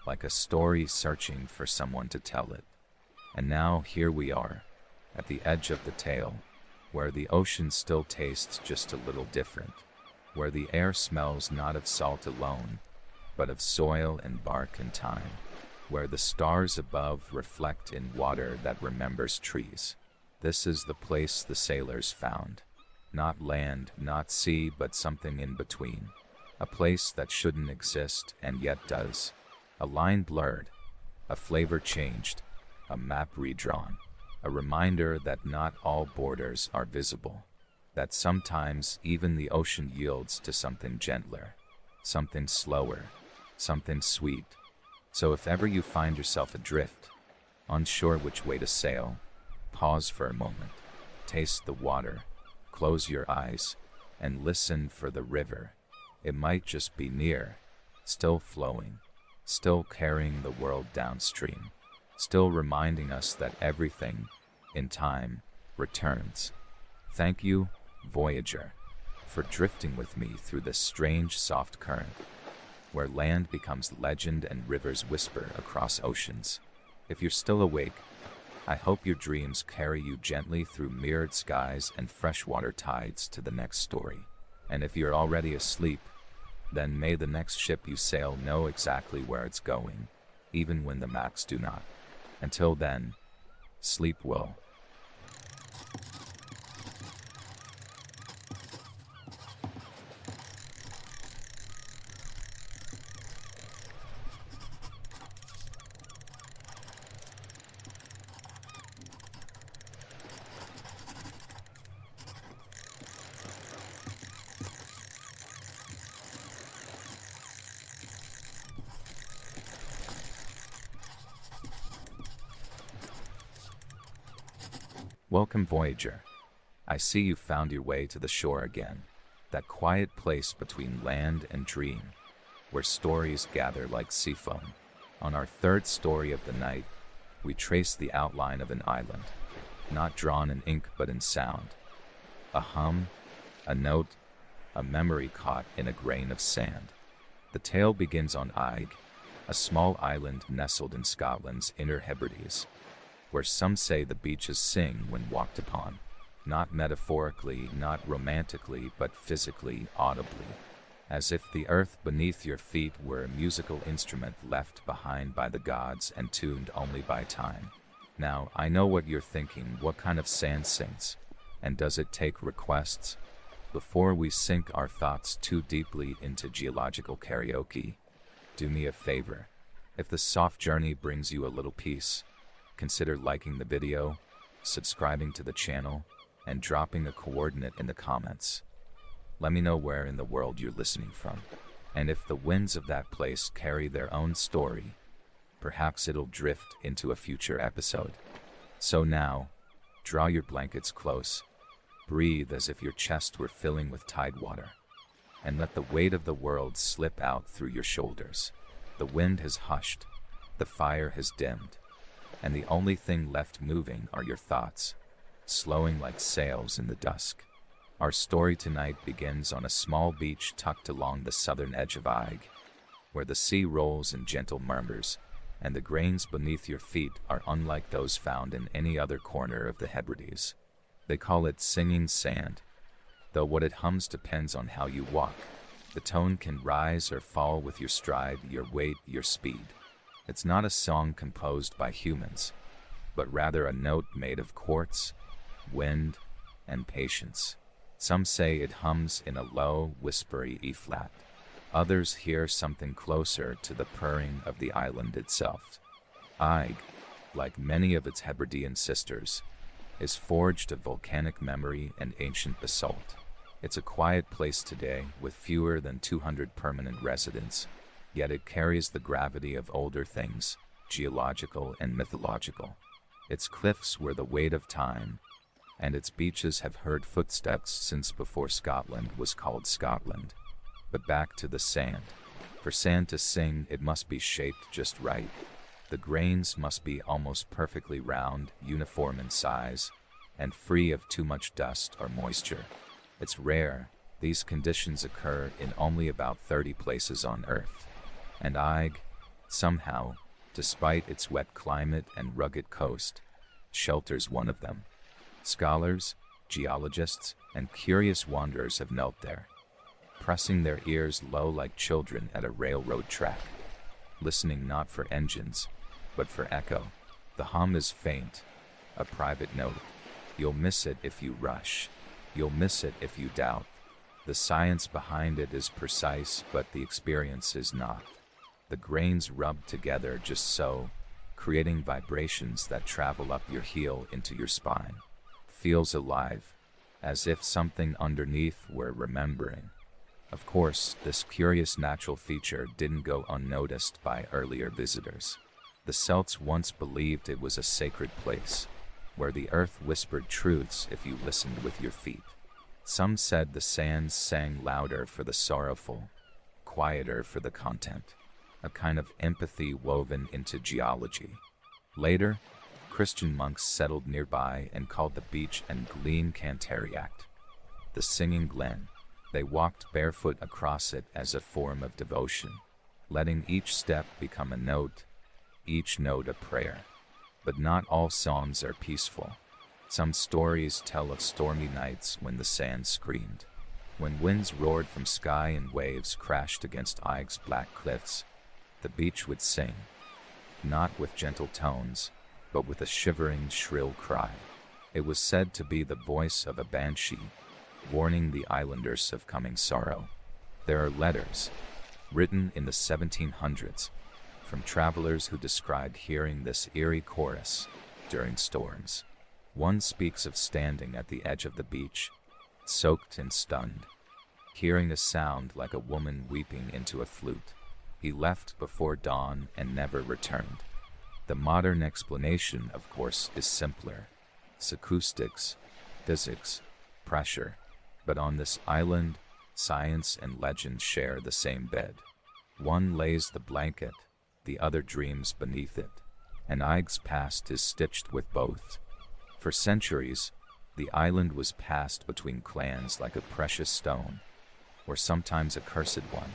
like a story searching for someone to tell it. And now here we are, at the edge of the tale, where the ocean still tastes just a little different, where the air smells not of salt alone, but of soil and bark and time. where the stars above reflect in water that remembers trees. This is the place the sailors found. Not land, not sea, but something in between. A place that shouldn't exist and yet does. A line blurred, a flavor changed, a map redrawn. A reminder that not all borders are visible. That sometimes even the ocean yields to something gentler, something slower, something sweet. So if ever you find yourself adrift, unsure which way to sail, pause for a moment, taste the water, close your eyes, and listen for the river. It might just be near, still flowing, still carrying the world downstream, still reminding us that everything, in time, returns. Thank you, Voyager, for drifting with me through this strange soft current, where land becomes legend and rivers whisper across oceans. If you're still awake, I hope your dreams carry you gently through mirrored skies and freshwater tides to the next story. And if you're already asleep, then may the next ship you sail know exactly where it's going, even when the maps do not. Until then, sleep well. Welcome, Voyager. I see you found your way to the shore again, that quiet place between land and dream, where stories gather like sea foam. On our third story of the night, we trace the outline of an island, not drawn in ink but in sound. A hum, a note, a memory caught in a grain of sand. The tale begins on Eigg, a small island nestled in Scotland's Inner Hebrides, where some say the beaches sing when walked upon, not metaphorically, not romantically, but physically, audibly, as if the earth beneath your feet were a musical instrument left behind by the gods and tuned only by time. Now, I know what you're thinking. What kind of sand sings? And does it take requests? Before we sink our thoughts too deeply into geological karaoke, do me a favor. If the soft journey brings you a little peace, consider liking the video, subscribing to the channel, and dropping a coordinate in the comments. Let me know where in the world you're listening from, and if the winds of that place carry their own story, perhaps it'll drift into a future episode. So now, draw your blankets close, breathe as if your chest were filling with tide water, and let the weight of the world slip out through your shoulders. The wind has hushed, the fire has dimmed, and the only thing left moving are your thoughts, slowing like sails in the dusk. Our story tonight begins on a small beach tucked along the southern edge of Eigg, where the sea rolls in gentle murmurs, and the grains beneath your feet are unlike those found in any other corner of the Hebrides. They call it singing sand, though what it hums depends on how you walk. The tone can rise or fall with your stride, your weight, your speed. It's not a song composed by humans, but rather a note made of quartz, wind, and patience. Some say it hums in a low, whispery E-flat. Others hear something closer to the purring of the island itself. Eigg, like many of its Hebridean sisters, is forged of volcanic memory and ancient basalt. It's a quiet place today with fewer than 200 permanent residents, yet it carries the gravity of older things, geological and mythological. Its cliffs were the weight of time, and its beaches have heard footsteps since before Scotland was called Scotland. But back to the sand. For sand to sing, it must be shaped just right. The grains must be almost perfectly round, uniform in size, and free of too much dust or moisture. It's rare. These conditions occur in only about 30 places on Earth. And Eigg, somehow, despite its wet climate and rugged coast, shelters one of them. Scholars, geologists, and curious wanderers have knelt there, pressing their ears low like children at a railroad track, listening not for engines, But for echo, the hum is faint, a private note. You'll miss it if you rush. You'll miss it if you doubt. The science behind it is precise, but the experience is not. The grains rub together just so, creating vibrations that travel up your heel into your spine. Feels alive, as if something underneath were remembering. Of course, this curious natural feature didn't go unnoticed by earlier visitors. The Celts once believed it was a sacred place, where the earth whispered truths if you listened with your feet. Some said the sands sang louder for the sorrowful, quieter for the content, a kind of empathy woven into geology. Later, Christian monks settled nearby and called the beach and glen Cantariact, the singing glen. They walked barefoot across it as a form of devotion, letting each step become a note, each note a prayer. But not all songs are peaceful. Some stories tell of stormy nights when the sand screamed, when winds roared from sky and waves crashed against Eig's black cliffs. The beach would sing, not with gentle tones, but with a shivering, shrill cry. It was said to be the voice of a banshee, warning the islanders of coming sorrow. There are letters, written in the 1700s, from travelers who described hearing this eerie chorus during storms. One speaks of standing at the edge of the beach, soaked and stunned, hearing a sound like a woman weeping into a flute. He left before dawn and never returned. The modern explanation, of course, is simpler. Acoustics, physics, pressure. But on this island, science and legend share the same bed. One lays the blanket, the other dreams beneath it, and Eig's past is stitched with both. For centuries, the island was passed between clans like a precious stone, or sometimes a cursed one.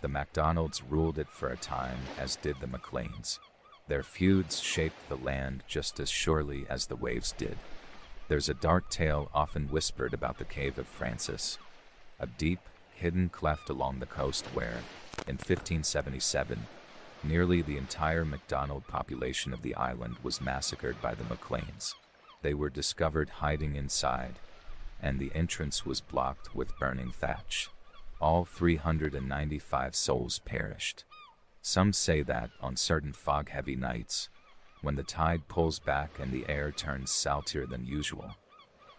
The MacDonalds ruled it for a time, as did the MacLeans. Their feuds shaped the land just as surely as the waves did. There's a dark tale often whispered about the Cave of Francis, a deep, hidden cleft along the coast where, in 1577, nearly the entire MacDonald population of the island was massacred by the MacLeans. They were discovered hiding inside, and the entrance was blocked with burning thatch. All 395 souls perished. Some say that, on certain fog-heavy nights, when the tide pulls back and the air turns saltier than usual,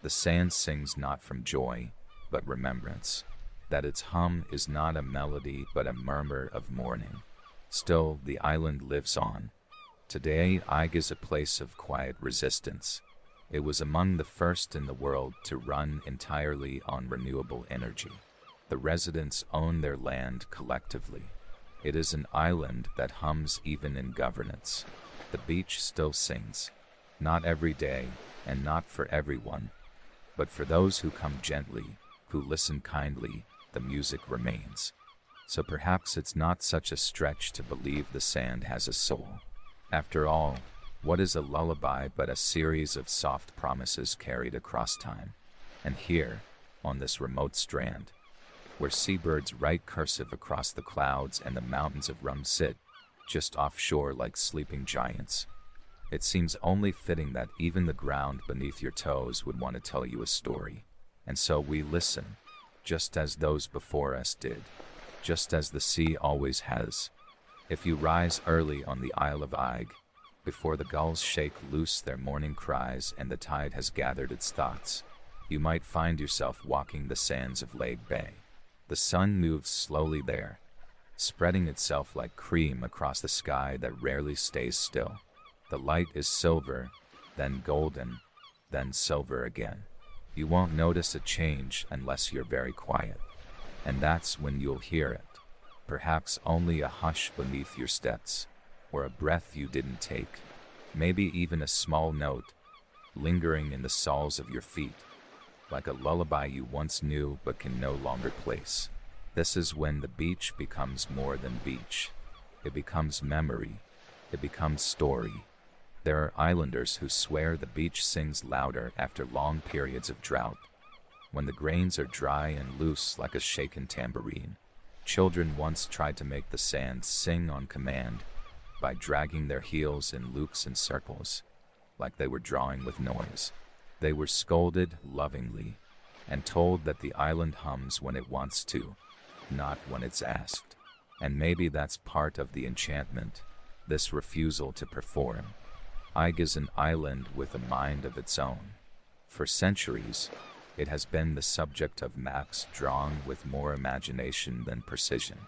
the sand sings not from joy, but remembrance, that its hum is not a melody but a murmur of mourning. Still, the island lives on. Today, Eig is a place of quiet resistance. It was among the first in the world to run entirely on renewable energy. The residents own their land collectively. It is an island that hums even in governance. The beach still sings, not every day and not for everyone, but for those who come gently, who listen kindly, the music remains. So perhaps it's not such a stretch to believe the sand has a soul. After all, what is a lullaby but a series of soft promises carried across time? And here, on this remote strand, where seabirds write cursive across the clouds and the mountains of Rum sit just offshore like sleeping giants, it seems only fitting that even the ground beneath your toes would want to tell you a story. And so we listen, just as those before us did, just as the sea always has. If you rise early on the Isle of Eig, before the gulls shake loose their morning cries and the tide has gathered its thoughts, you might find yourself walking the sands of Lake Bay. The sun moves slowly there, spreading itself like cream across the sky that rarely stays still. The light is silver, then golden, then silver again. You won't notice a change unless you're very quiet, and that's when you'll hear it. Perhaps only a hush beneath your steps, or a breath you didn't take, maybe even a small note, lingering in the soles of your feet, like a lullaby you once knew but can no longer place. This is when the beach becomes more than beach. It becomes memory. It becomes story. There are islanders who swear the beach sings louder after long periods of drought, when the grains are dry and loose like a shaken tambourine. Children once tried to make the sand sing on command, by dragging their heels in loops and circles, like they were drawing with noise. They were scolded lovingly, and told that the island hums when it wants to, not when it's asked. And maybe that's part of the enchantment, this refusal to perform. Aig is an island with a mind of its own. For centuries, it has been the subject of maps drawn with more imagination than precision.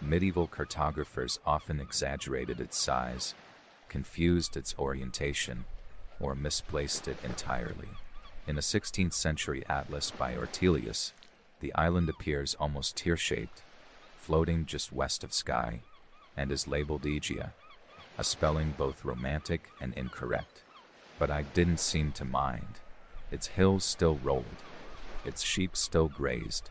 Medieval cartographers often exaggerated its size, confused its orientation, or misplaced it entirely. In a 16th century atlas by Ortelius, the island appears almost tear-shaped, floating just west of Skye, and is labeled Aegea, a spelling both romantic and incorrect. But I didn't seem to mind. Its hills still rolled, its sheep still grazed,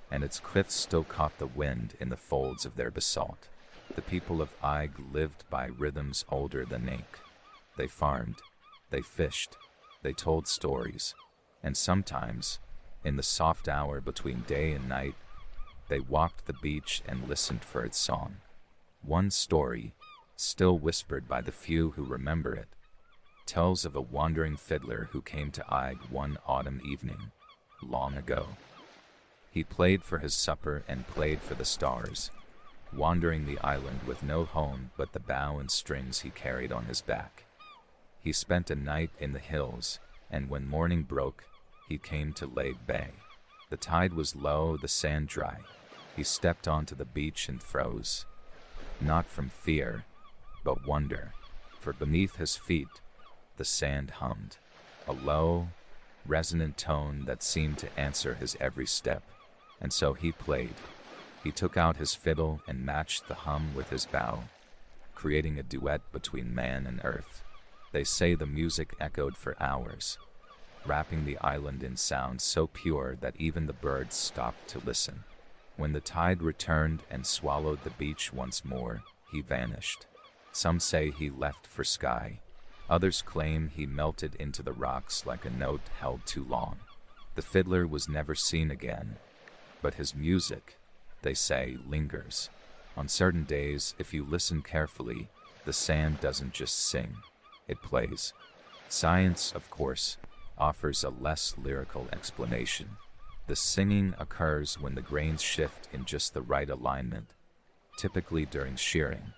and its cliffs still caught the wind in the folds of their basalt. The people of Aig lived by rhythms older than ink. They farmed, they fished, they told stories, and sometimes, in the soft hour between day and night, they walked the beach and listened for its song. One story, still whispered by the few who remember it, tells of a wandering fiddler who came to Aig one autumn evening, long ago. He played for his supper and played for the stars, wandering the island with no home but the bow and strings he carried on his back. He spent a night in the hills, and when morning broke, he came to Laig Bay. The tide was low, the sand dry. He stepped onto the beach and froze, not from fear, but wonder, for beneath his feet, the sand hummed, a low, resonant tone that seemed to answer his every step. And so he played. He took out his fiddle and matched the hum with his bow, creating a duet between man and earth. They say the music echoed for hours, wrapping the island in sound so pure that even the birds stopped to listen. When the tide returned and swallowed the beach once more, he vanished. Some say he left for Skye. Others claim he melted into the rocks like a note held too long. The fiddler was never seen again, but his music, they say, lingers. On certain days, if you listen carefully, the sand doesn't just sing, it plays. Science, of course, offers a less lyrical explanation. The singing occurs when the grains shift in just the right alignment, typically during shearing,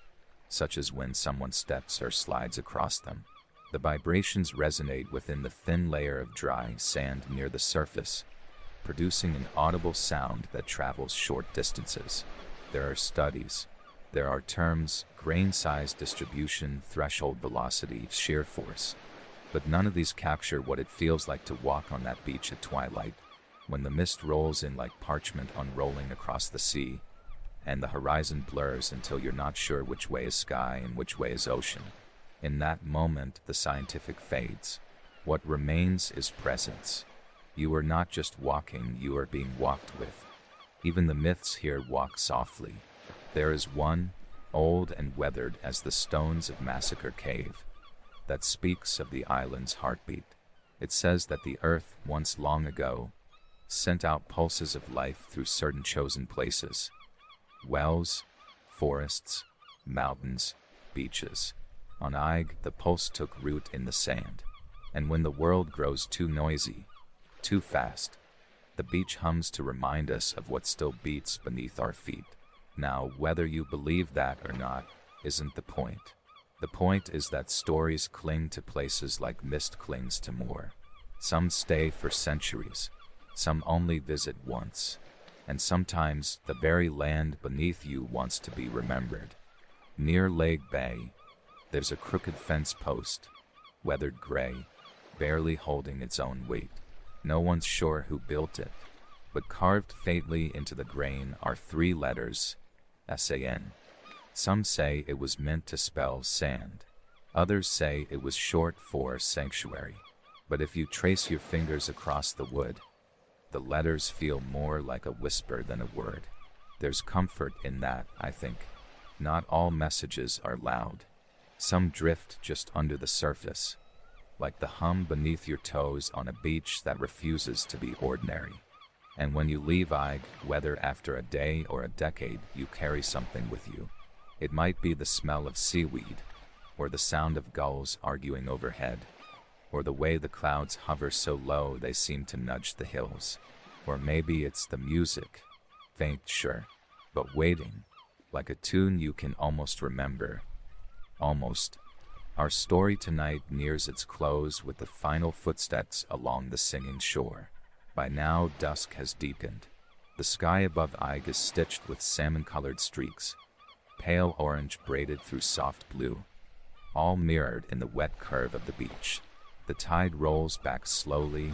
such as when someone steps or slides across them. The vibrations resonate within the thin layer of dry sand near the surface, producing an audible sound that travels short distances. There are studies. There are terms: grain size distribution, threshold velocity, shear force. But none of these capture what it feels like to walk on that beach at twilight, when the mist rolls in like parchment unrolling across the sea, and the horizon blurs until you're not sure which way is sky and which way is ocean. In that moment, the scientific fades. What remains is presence. You are not just walking, you are being walked with. Even the myths here walk softly. There is one, old and weathered as the stones of Massacre Cave, that speaks of the island's heartbeat. It says that the earth, once long ago, sent out pulses of life through certain chosen places. Wells, forests, mountains, beaches. On Aig, the pulse took root in the sand. And when the world grows too noisy, too fast, the beach hums to remind us of what still beats beneath our feet. Now, whether you believe that or not, isn't the point. The point is that stories cling to places like mist clings to moor. Some stay for centuries, some only visit once, and sometimes the very land beneath you wants to be remembered. Near Laig Bay, there's a crooked fence post, weathered gray, barely holding its own weight. No one's sure who built it, but carved faintly into the grain are 3 letters, SAN. Some say it was meant to spell sand. Others say it was short for sanctuary. But if you trace your fingers across the wood, the letters feel more like a whisper than a word. There's comfort in that, I think. Not all messages are loud. Some drift just under the surface, like the hum beneath your toes on a beach that refuses to be ordinary. And when you leave Aig, whether after a day or a decade, you carry something with you. It might be the smell of seaweed, or the sound of gulls arguing overhead, or the way the clouds hover so low they seem to nudge the hills. Or maybe it's the music, faint sure, but waiting, like a tune you can almost remember. Almost. Our story tonight nears its close with the final footsteps along the singing shore. By now dusk has deepened. The sky above Ig is stitched with salmon-colored streaks, pale orange braided through soft blue, all mirrored in the wet curve of the beach. The tide rolls back slowly,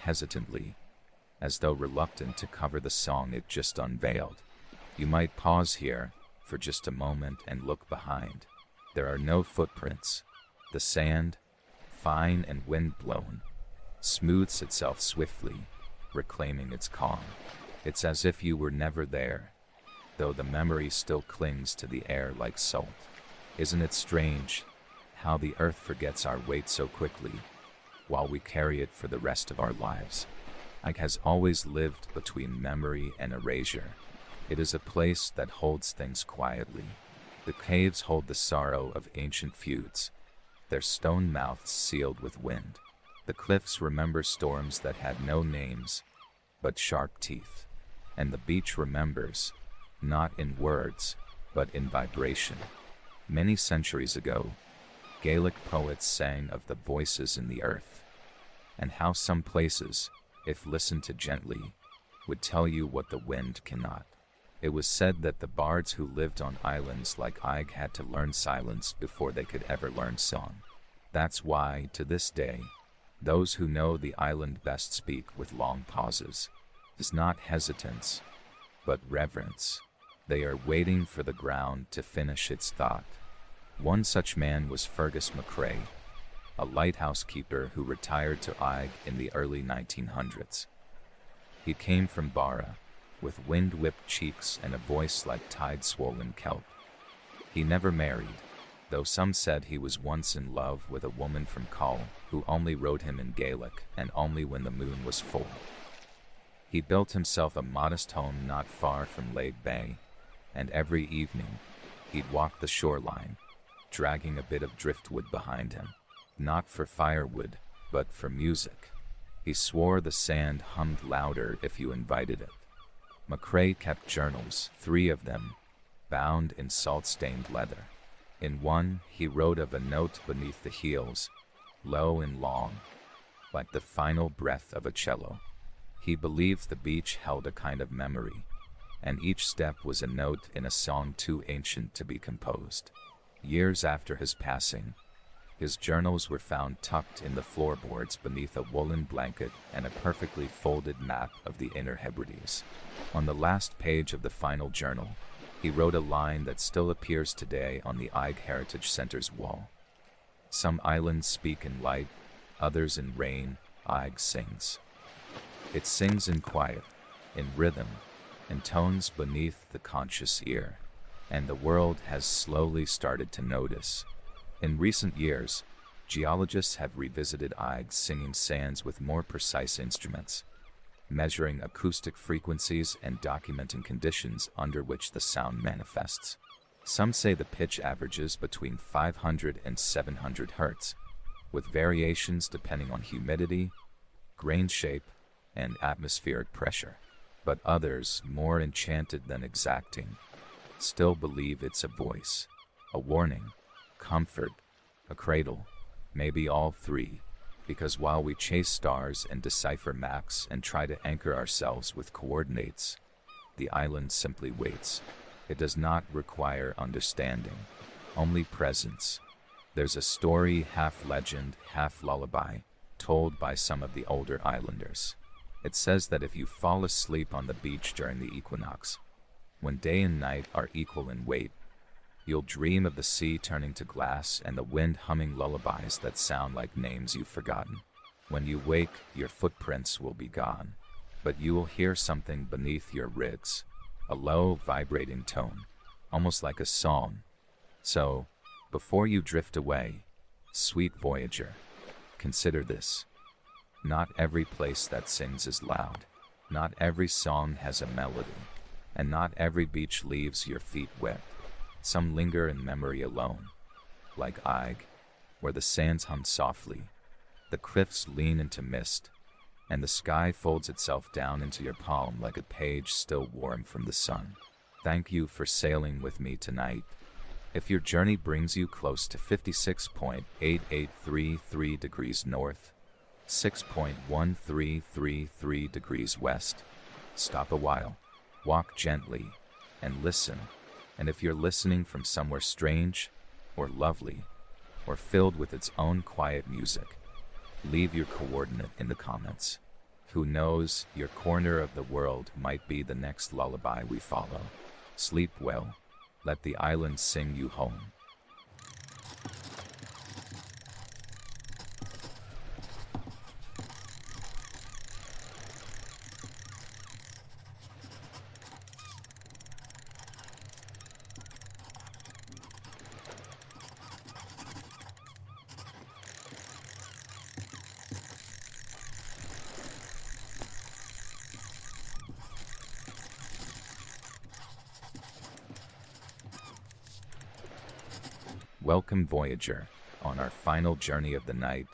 hesitantly, as though reluctant to cover the song it just unveiled. You might pause here for just a moment and look behind. There are no footprints. The sand, fine and wind-blown, smooths itself swiftly, reclaiming its calm. It's as if you were never there, though the memory still clings to the air like salt. Isn't it strange how the earth forgets our weight so quickly, while we carry it for the rest of our lives? Ig has always lived between memory and erasure. It is a place that holds things quietly. The caves hold the sorrow of ancient feuds, their stone mouths sealed with wind. The cliffs remember storms that had no names, but sharp teeth. And the beach remembers, not in words, but in vibration. Many centuries ago, Gaelic poets sang of the voices in the earth, and how some places, if listened to gently, would tell you what the wind cannot. It was said that the bards who lived on islands like Ig had to learn silence before they could ever learn song. That's why, to this day, those who know the island best speak with long pauses. It's not hesitance, but reverence. They are waiting for the ground to finish its thought. One such man was Fergus McRae, a lighthouse keeper who retired to Ig in the early 1900s. He came from Barra, with wind-whipped cheeks and a voice like tide-swollen kelp. He never married, though some said he was once in love with a woman from Cull who only wrote him in Gaelic and only when the moon was full. He built himself a modest home not far from Lake Bay, and every evening he'd walk the shoreline, dragging a bit of driftwood behind him, not for firewood, but for music. He swore the sand hummed louder if you invited it. McRae kept journals, 3 of them, bound in salt-stained leather. In one, he wrote of a note beneath the heels, low and long, like the final breath of a cello. He believed the beach held a kind of memory, and each step was a note in a song too ancient to be composed. Years after his passing, his journals were found tucked in the floorboards beneath a woolen blanket and a perfectly folded map of the Inner Hebrides. On the last page of the final journal, he wrote a line that still appears today on the Ig Heritage Center's wall. Some islands speak in light, others in rain, Ig sings. It sings in quiet, in rhythm, and tones beneath the conscious ear, and the world has slowly started to notice. In recent years, geologists have revisited Ig's singing sands with more precise instruments, measuring acoustic frequencies and documenting conditions under which the sound manifests. Some say the pitch averages between 500 and 700 Hz, with variations depending on humidity, grain shape, and atmospheric pressure. But others, more enchanted than exacting, still believe it's a voice, a warning, comfort, a cradle, maybe all 3, because while we chase stars and decipher maps and try to anchor ourselves with coordinates, the island simply waits. It does not require understanding, only presence. There's a story, half legend, half lullaby, told by some of the older islanders. It says that if you fall asleep on the beach during the equinox, when day and night are equal in weight, you'll dream of the sea turning to glass and the wind humming lullabies that sound like names you've forgotten. When you wake, your footprints will be gone, but you will hear something beneath your ribs, a low, vibrating tone, almost like a song. So, before you drift away, sweet voyager, consider this. Not every place that sings is loud. Not every song has a melody. And not every beach leaves your feet wet. Some linger in memory alone, like Ig, where the sands hum softly, the cliffs lean into mist, and the sky folds itself down into your palm like a page still warm from the sun. Thank you for sailing with me tonight. If your journey brings you close to 56.8833 degrees north, 6.1333 degrees west, stop a while, walk gently, and listen. And if you're listening from somewhere strange, or lovely, or filled with its own quiet music, leave your coordinate in the comments. Who knows, your corner of the world might be the next lullaby we follow. Sleep well. Let the island sing you home. Welcome, Voyager. On our final journey of the night,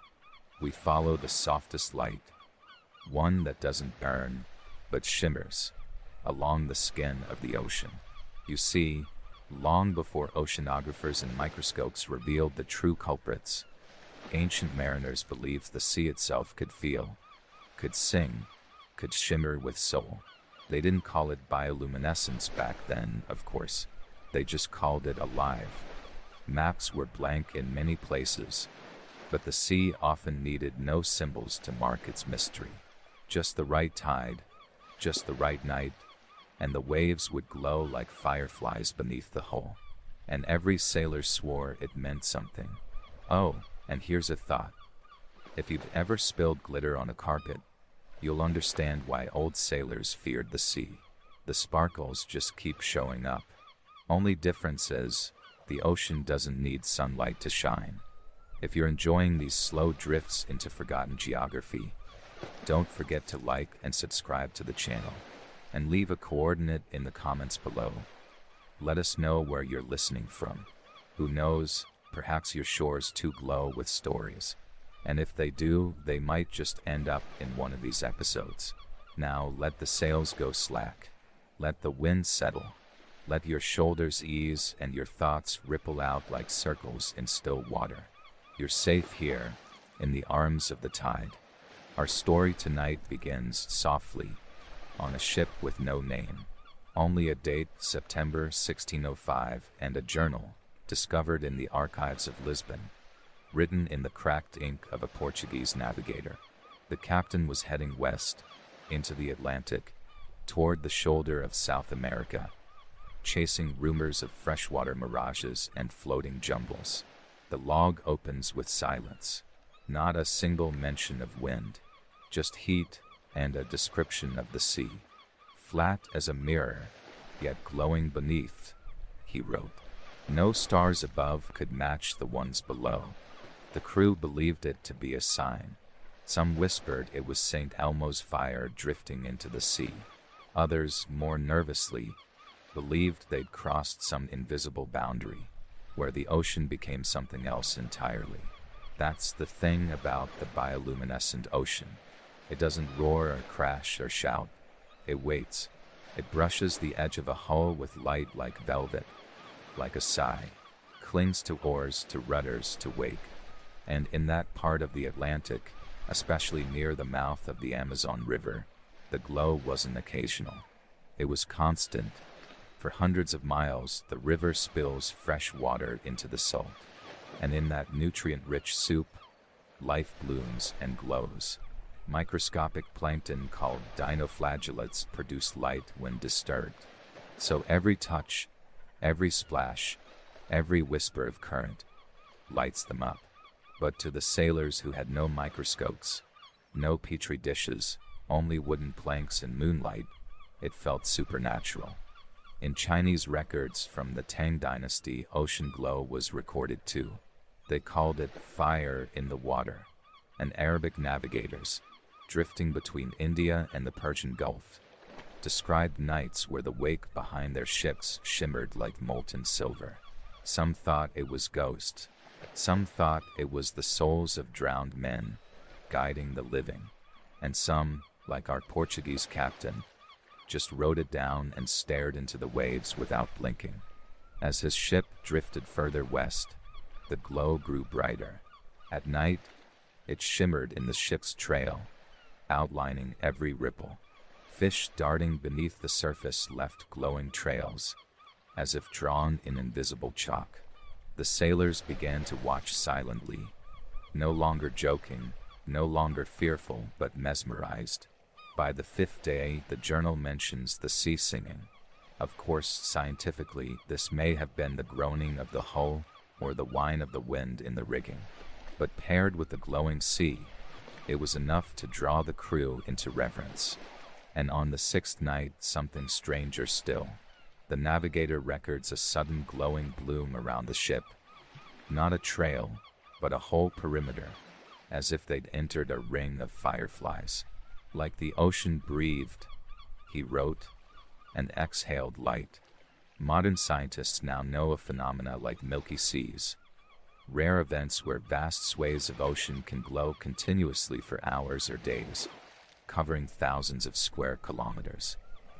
we follow the softest light, one that doesn't burn, but shimmers, along the skin of the ocean. You see, long before oceanographers and microscopes revealed the true culprits, ancient mariners believed the sea itself could feel, could sing, could shimmer with soul. They didn't call it bioluminescence back then, of course. They just called it alive. Maps were blank in many places, but the sea often needed no symbols to mark its mystery. Just the right tide, just the right night, and the waves would glow like fireflies beneath the hull. And every sailor swore it meant something. Oh, and here's a thought. If you've ever spilled glitter on a carpet, you'll understand why old sailors feared the sea. The sparkles just keep showing up. Only difference is, the ocean doesn't need sunlight to shine. If you're enjoying these slow drifts into forgotten geography, don't forget to like and subscribe to the channel, and leave a coordinate in the comments below. Let us know where you're listening from. Who knows, perhaps your shores too glow with stories. And if they do, they might just end up in one of these episodes. Now let the sails go slack. Let the wind settle. Let your shoulders ease and your thoughts ripple out like circles in still water. You're safe here, in the arms of the tide. Our story tonight begins softly, on a ship with no name. Only a date, September 1605, and a journal, discovered in the archives of Lisbon, written in the cracked ink of a Portuguese navigator. The captain was heading west, into the Atlantic, toward the shoulder of South America, chasing rumors of freshwater mirages and floating jumbles. The log opens with silence. Not a single mention of wind, just heat and a description of the sea. Flat as a mirror, yet glowing beneath, he wrote. No stars above could match the ones below. The crew believed it to be a sign. Some whispered it was St. Elmo's fire drifting into the sea. Others, more nervously, believed they'd crossed some invisible boundary, where the ocean became something else entirely. That's the thing about the bioluminescent ocean. It doesn't roar or crash or shout. It waits. It brushes the edge of a hull with light like velvet, like a sigh, clings to oars, to rudders, to wake. And in that part of the Atlantic, especially near the mouth of the Amazon River, the glow wasn't occasional. It was constant. For hundreds of miles, the river spills fresh water into the salt. And in that nutrient-rich soup, life blooms and glows. Microscopic plankton called dinoflagellates produce light when disturbed. So every touch, every splash, every whisper of current lights them up. But to the sailors who had no microscopes, no petri dishes, only wooden planks and moonlight, it felt supernatural. In Chinese records from the Tang Dynasty, ocean glow was recorded too. They called it fire in the water. And Arabic navigators, drifting between India and the Persian Gulf, described nights where the wake behind their ships shimmered like molten silver. Some thought it was ghosts. Some thought it was the souls of drowned men, guiding the living. And some, like our Portuguese captain, just rode it down and stared into the waves without blinking. As his ship drifted further west, the glow grew brighter. At night, it shimmered in the ship's trail, outlining every ripple. Fish darting beneath the surface left glowing trails, as if drawn in invisible chalk. The sailors began to watch silently, no longer joking, no longer fearful, but mesmerized. By the fifth day, the journal mentions the sea singing. Of course, scientifically, this may have been the groaning of the hull or the whine of the wind in the rigging. But paired with the glowing sea, it was enough to draw the crew into reverence. And on the sixth night, something stranger still. The navigator records a sudden glowing bloom around the ship. Not a trail, but a whole perimeter, as if they'd entered a ring of fireflies. Like the ocean breathed, he wrote, and exhaled light. Modern scientists now know of phenomena like Milky Seas, rare events where vast swathes of ocean can glow continuously for hours or days, covering thousands of square kilometers.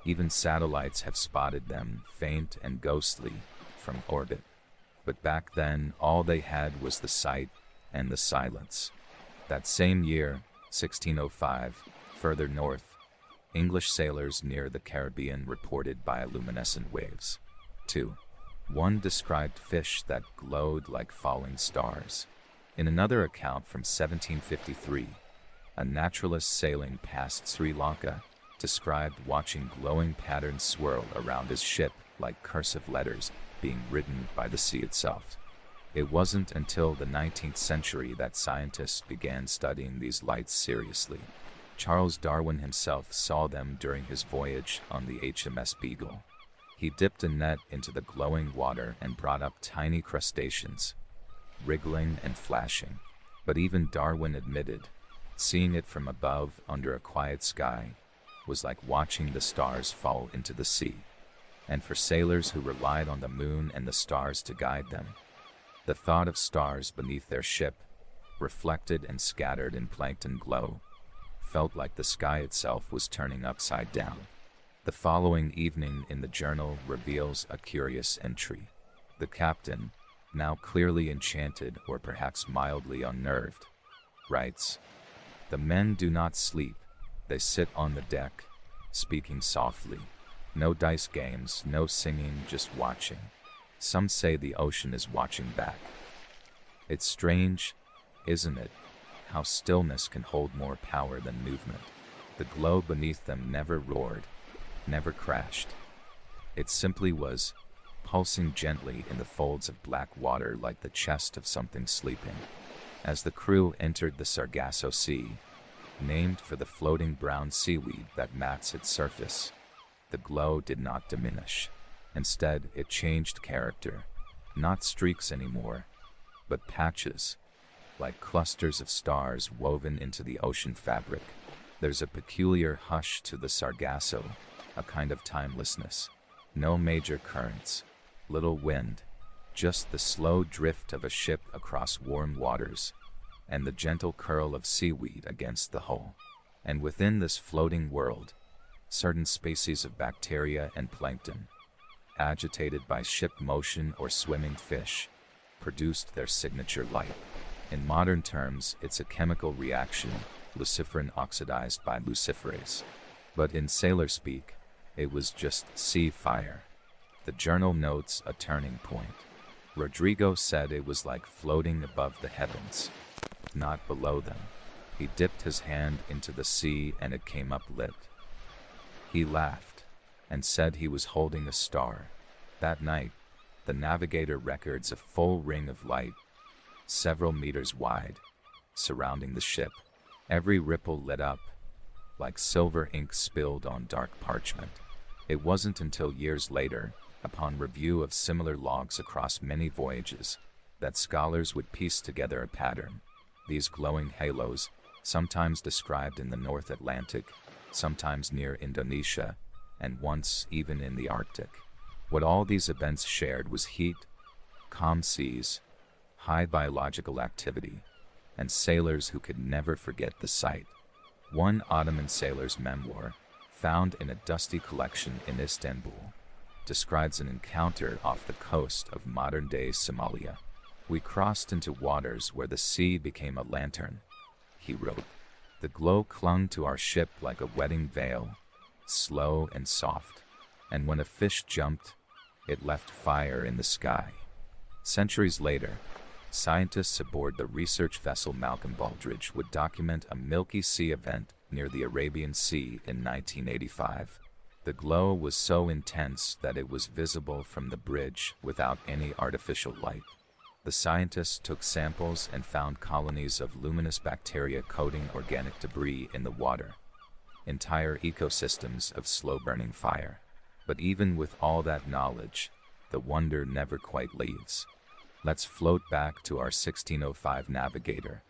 Even satellites have spotted them, faint and ghostly, from orbit. But back then, all they had was the sight and the silence. That same year, 1605, further north, English sailors near the Caribbean reported bioluminescent waves. 2. One described fish that glowed like falling stars. In another account from 1753, a naturalist sailing past Sri Lanka described watching glowing patterns swirl around his ship like cursive letters being written by the sea itself. It wasn't until the 19th century that scientists began studying these lights seriously. Charles Darwin himself saw them during his voyage on the HMS Beagle. He dipped a net into the glowing water and brought up tiny crustaceans, wriggling and flashing. But even Darwin admitted, seeing it from above under a quiet sky was like watching the stars fall into the sea. And for sailors who relied on the moon and the stars to guide them, the thought of stars beneath their ship, reflected and scattered in plankton glow, felt like the sky itself was turning upside down. The following evening in the journal reveals a curious entry. The captain, now clearly enchanted or perhaps mildly unnerved, writes, "The men do not sleep, they sit on the deck, speaking softly. No dice games, no singing, just watching. Some say the ocean is watching back." It's strange, isn't it, how stillness can hold more power than movement. The glow beneath them never roared, never crashed. It simply was, pulsing gently in the folds of black water like the chest of something sleeping. As the crew entered the Sargasso Sea, named for the floating brown seaweed that mats its surface, the glow did not diminish. Instead, it changed character. Not streaks anymore, but patches, like clusters of stars woven into the ocean fabric. There's a peculiar hush to the Sargasso, a kind of timelessness. No major currents, little wind, just the slow drift of a ship across warm waters, and the gentle curl of seaweed against the hull. And within this floating world, certain species of bacteria and plankton, agitated by ship motion or swimming fish, produced their signature light. In modern terms, it's a chemical reaction, luciferin oxidized by luciferase. But in sailor speak, it was just sea fire. The journal notes a turning point. Rodrigo said it was like floating above the heavens, not below them. He dipped his hand into the sea and it came up lit. He laughed and said he was holding a star. That night, the navigator records a full ring of light, several meters wide, surrounding the ship. Every ripple lit up, like silver ink spilled on dark parchment. It wasn't until years later, upon review of similar logs across many voyages, that scholars would piece together a pattern. These glowing halos, sometimes described in the North Atlantic, sometimes near Indonesia, and once even in the Arctic. What all these events shared was heat, calm seas, high biological activity, and sailors who could never forget the sight. One Ottoman sailor's memoir, found in a dusty collection in Istanbul, describes an encounter off the coast of modern-day Somalia. "We crossed into waters where the sea became a lantern," he wrote. "The glow clung to our ship like a wedding veil, slow and soft, and when a fish jumped, it left fire in the sky." Centuries later, scientists aboard the research vessel Malcolm Baldridge would document a Milky Sea event near the Arabian Sea in 1985. The glow was so intense that it was visible from the bridge without any artificial light. The scientists took samples and found colonies of luminous bacteria coating organic debris in the water, entire ecosystems of slow-burning fire. But even with all that knowledge, the wonder never quite leaves. Let's float back to our 1605 navigator,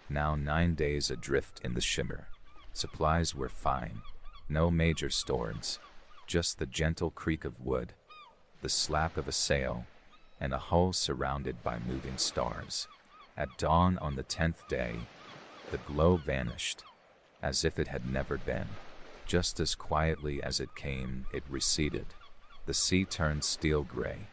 now 9 days adrift in the shimmer. Supplies were fine, no major storms, just the gentle creak of wood, the slap of a sail, and a hull surrounded by moving stars. At dawn on the 10th day, the glow vanished, as if it had never been. Just as quietly as it came, it receded. The sea turned steel gray.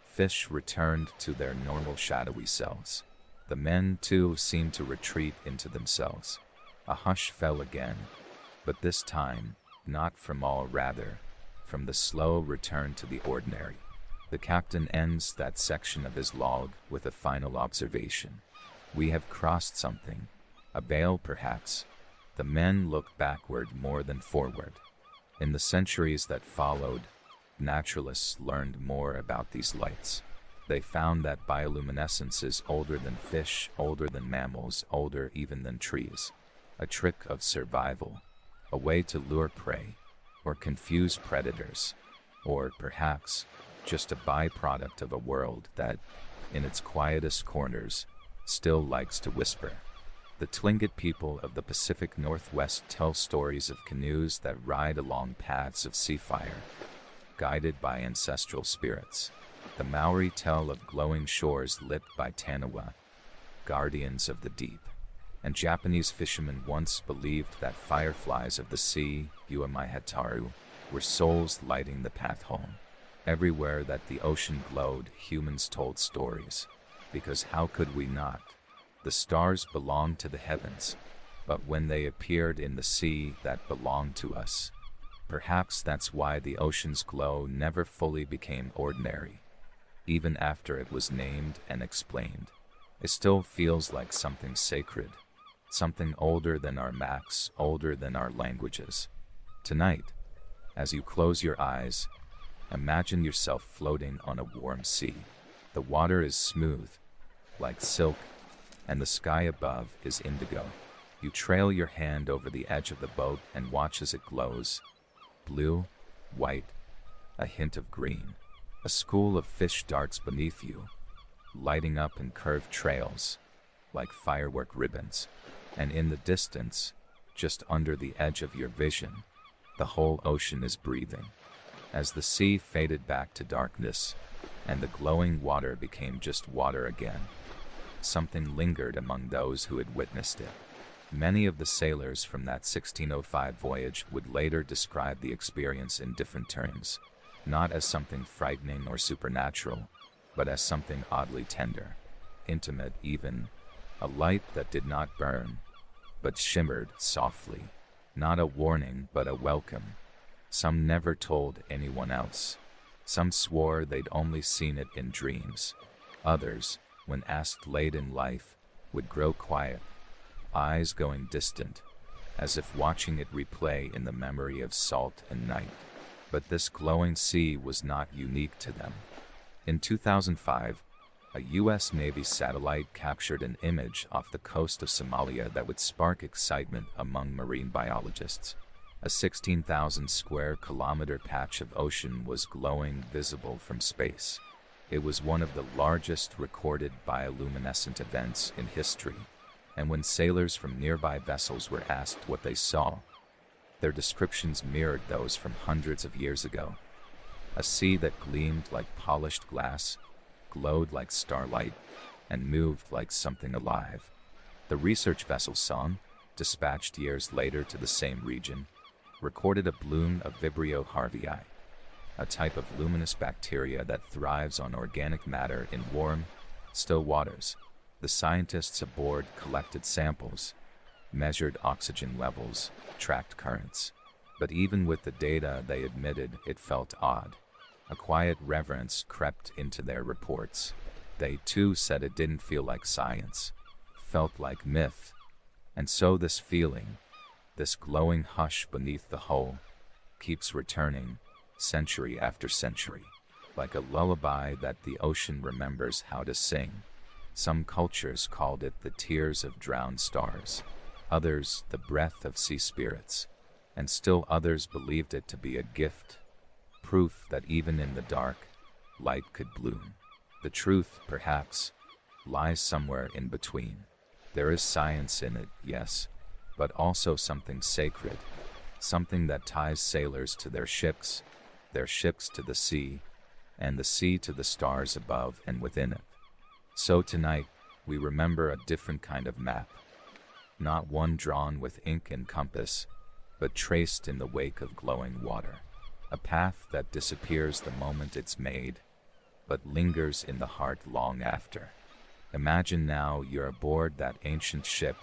Fish returned to their normal shadowy selves. The men, too, seemed to retreat into themselves. A hush fell again, but this time, not from all, rather, from the slow return to the ordinary. The captain ends that section of his log with a final observation. "We have crossed something, a veil perhaps." The men look backward more than forward. In the centuries that followed, naturalists learned more about these lights. They found that bioluminescence is older than fish, older than mammals, older even than trees. A trick of survival, a way to lure prey, or confuse predators, or perhaps just a byproduct of a world that, in its quietest corners, still likes to whisper. The Tlingit people of the Pacific Northwest tell stories of canoes that ride along paths of sea fire, guided by ancestral spirits. The Maori tell of glowing shores lit by tanawa, guardians of the deep. And Japanese fishermen once believed that fireflies of the sea, Uamai-hataru, were souls lighting the path home. Everywhere that the ocean glowed, humans told stories, because how could we not? The stars belonged to the heavens, but when they appeared in the sea, that belonged to us. Perhaps that's why the ocean's glow never fully became ordinary. Even after it was named and explained, it still feels like something sacred, something older than our maps, older than our languages. Tonight, as you close your eyes, imagine yourself floating on a warm sea. The water is smooth, like silk, and the sky above is indigo. You trail your hand over the edge of the boat and watch as it glows. Blue, white, a hint of green. A school of fish darts beneath you, lighting up in curved trails, like firework ribbons. And in the distance, just under the edge of your vision, the whole ocean is breathing. As the sea faded back to darkness, and the glowing water became just water again, something lingered among those who had witnessed it. Many of the sailors from that 1605 voyage would later describe the experience in different terms, not as something frightening or supernatural, but as something oddly tender, intimate even, a light that did not burn, but shimmered softly, not a warning but a welcome. Some never told anyone else. Some swore they'd only seen it in dreams. Others, when asked late in life, would grow quiet, eyes going distant, as if watching it replay in the memory of salt and night. But this glowing sea was not unique to them. In 2005, a U.S. Navy satellite captured an image off the coast of Somalia that would spark excitement among marine biologists. A 16,000 square kilometer patch of ocean was glowing, visible from space. It was one of the largest recorded bioluminescent events in history, and when sailors from nearby vessels were asked what they saw, Their descriptions mirrored those from hundreds of years ago. A sea that gleamed like polished glass, glowed like starlight, and moved like something alive. The research vessel's song, dispatched years later to the same region, recorded a bloom of Vibrio harveyi, a type of luminous bacteria that thrives on organic matter in warm, still waters. The scientists aboard collected samples, measured oxygen levels, tracked currents. But even with the data, they admitted it felt odd. A quiet reverence crept into their reports. They too said it didn't feel like science, felt like myth. And so this feeling, this glowing hush beneath the hull, keeps returning, century after century, like a lullaby that the ocean remembers how to sing. Some cultures called it the tears of drowned stars, others the breath of sea spirits, and still others believed it to be a gift, proof that even in the dark, light could bloom. The truth, perhaps, lies somewhere in between. There is science in it, yes, but also something sacred, something that ties sailors to their ships to the sea, and the sea to the stars above and within it. So tonight, we remember a different kind of map, not one drawn with ink and compass, but traced in the wake of glowing water. A path that disappears the moment it's made, but lingers in the heart long after. Imagine now you're aboard that ancient ship,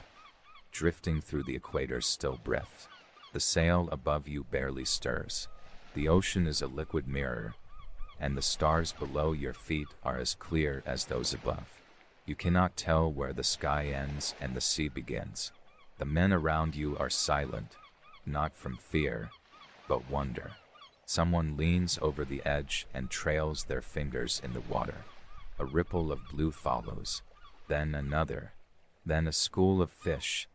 drifting through the equator's still breath. The sail above you barely stirs. The ocean is a liquid mirror, and the stars below your feet are as clear as those above. You cannot tell where the sky ends and the sea begins. The men around you are silent, not from fear, but wonder. Someone leans over the edge and trails their fingers in the water. A ripple of blue follows, then another, then a school of fish,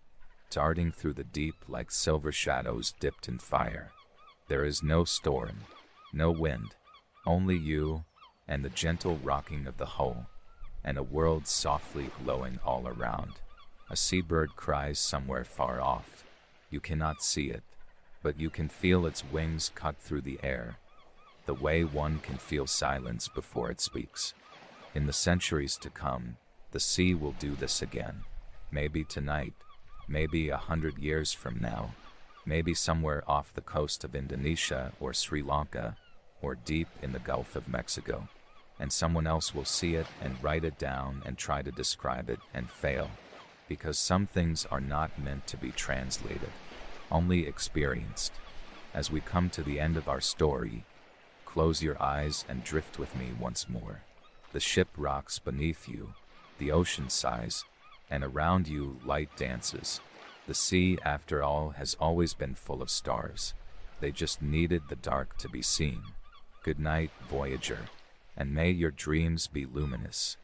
darting through the deep like silver shadows dipped in fire. There is no storm, no wind, only you and the gentle rocking of the hull, and a world softly glowing all around. A seabird cries somewhere far off. You cannot see it, but you can feel its wings cut through the air, the way one can feel silence before it speaks. In the centuries to come, the sea will do this again. Maybe tonight, maybe 100 years from now, maybe somewhere off the coast of Indonesia or Sri Lanka, or deep in the Gulf of Mexico. And someone else will see it and write it down and try to describe it and fail, because some things are not meant to be translated, only experienced. As we come to the end of our story, close your eyes and drift with me once more. The ship rocks beneath you, the ocean sighs, and around you light dances. The sea, after all, has always been full of stars. They just needed the dark to be seen. Good night, Voyager, and may your dreams be luminous.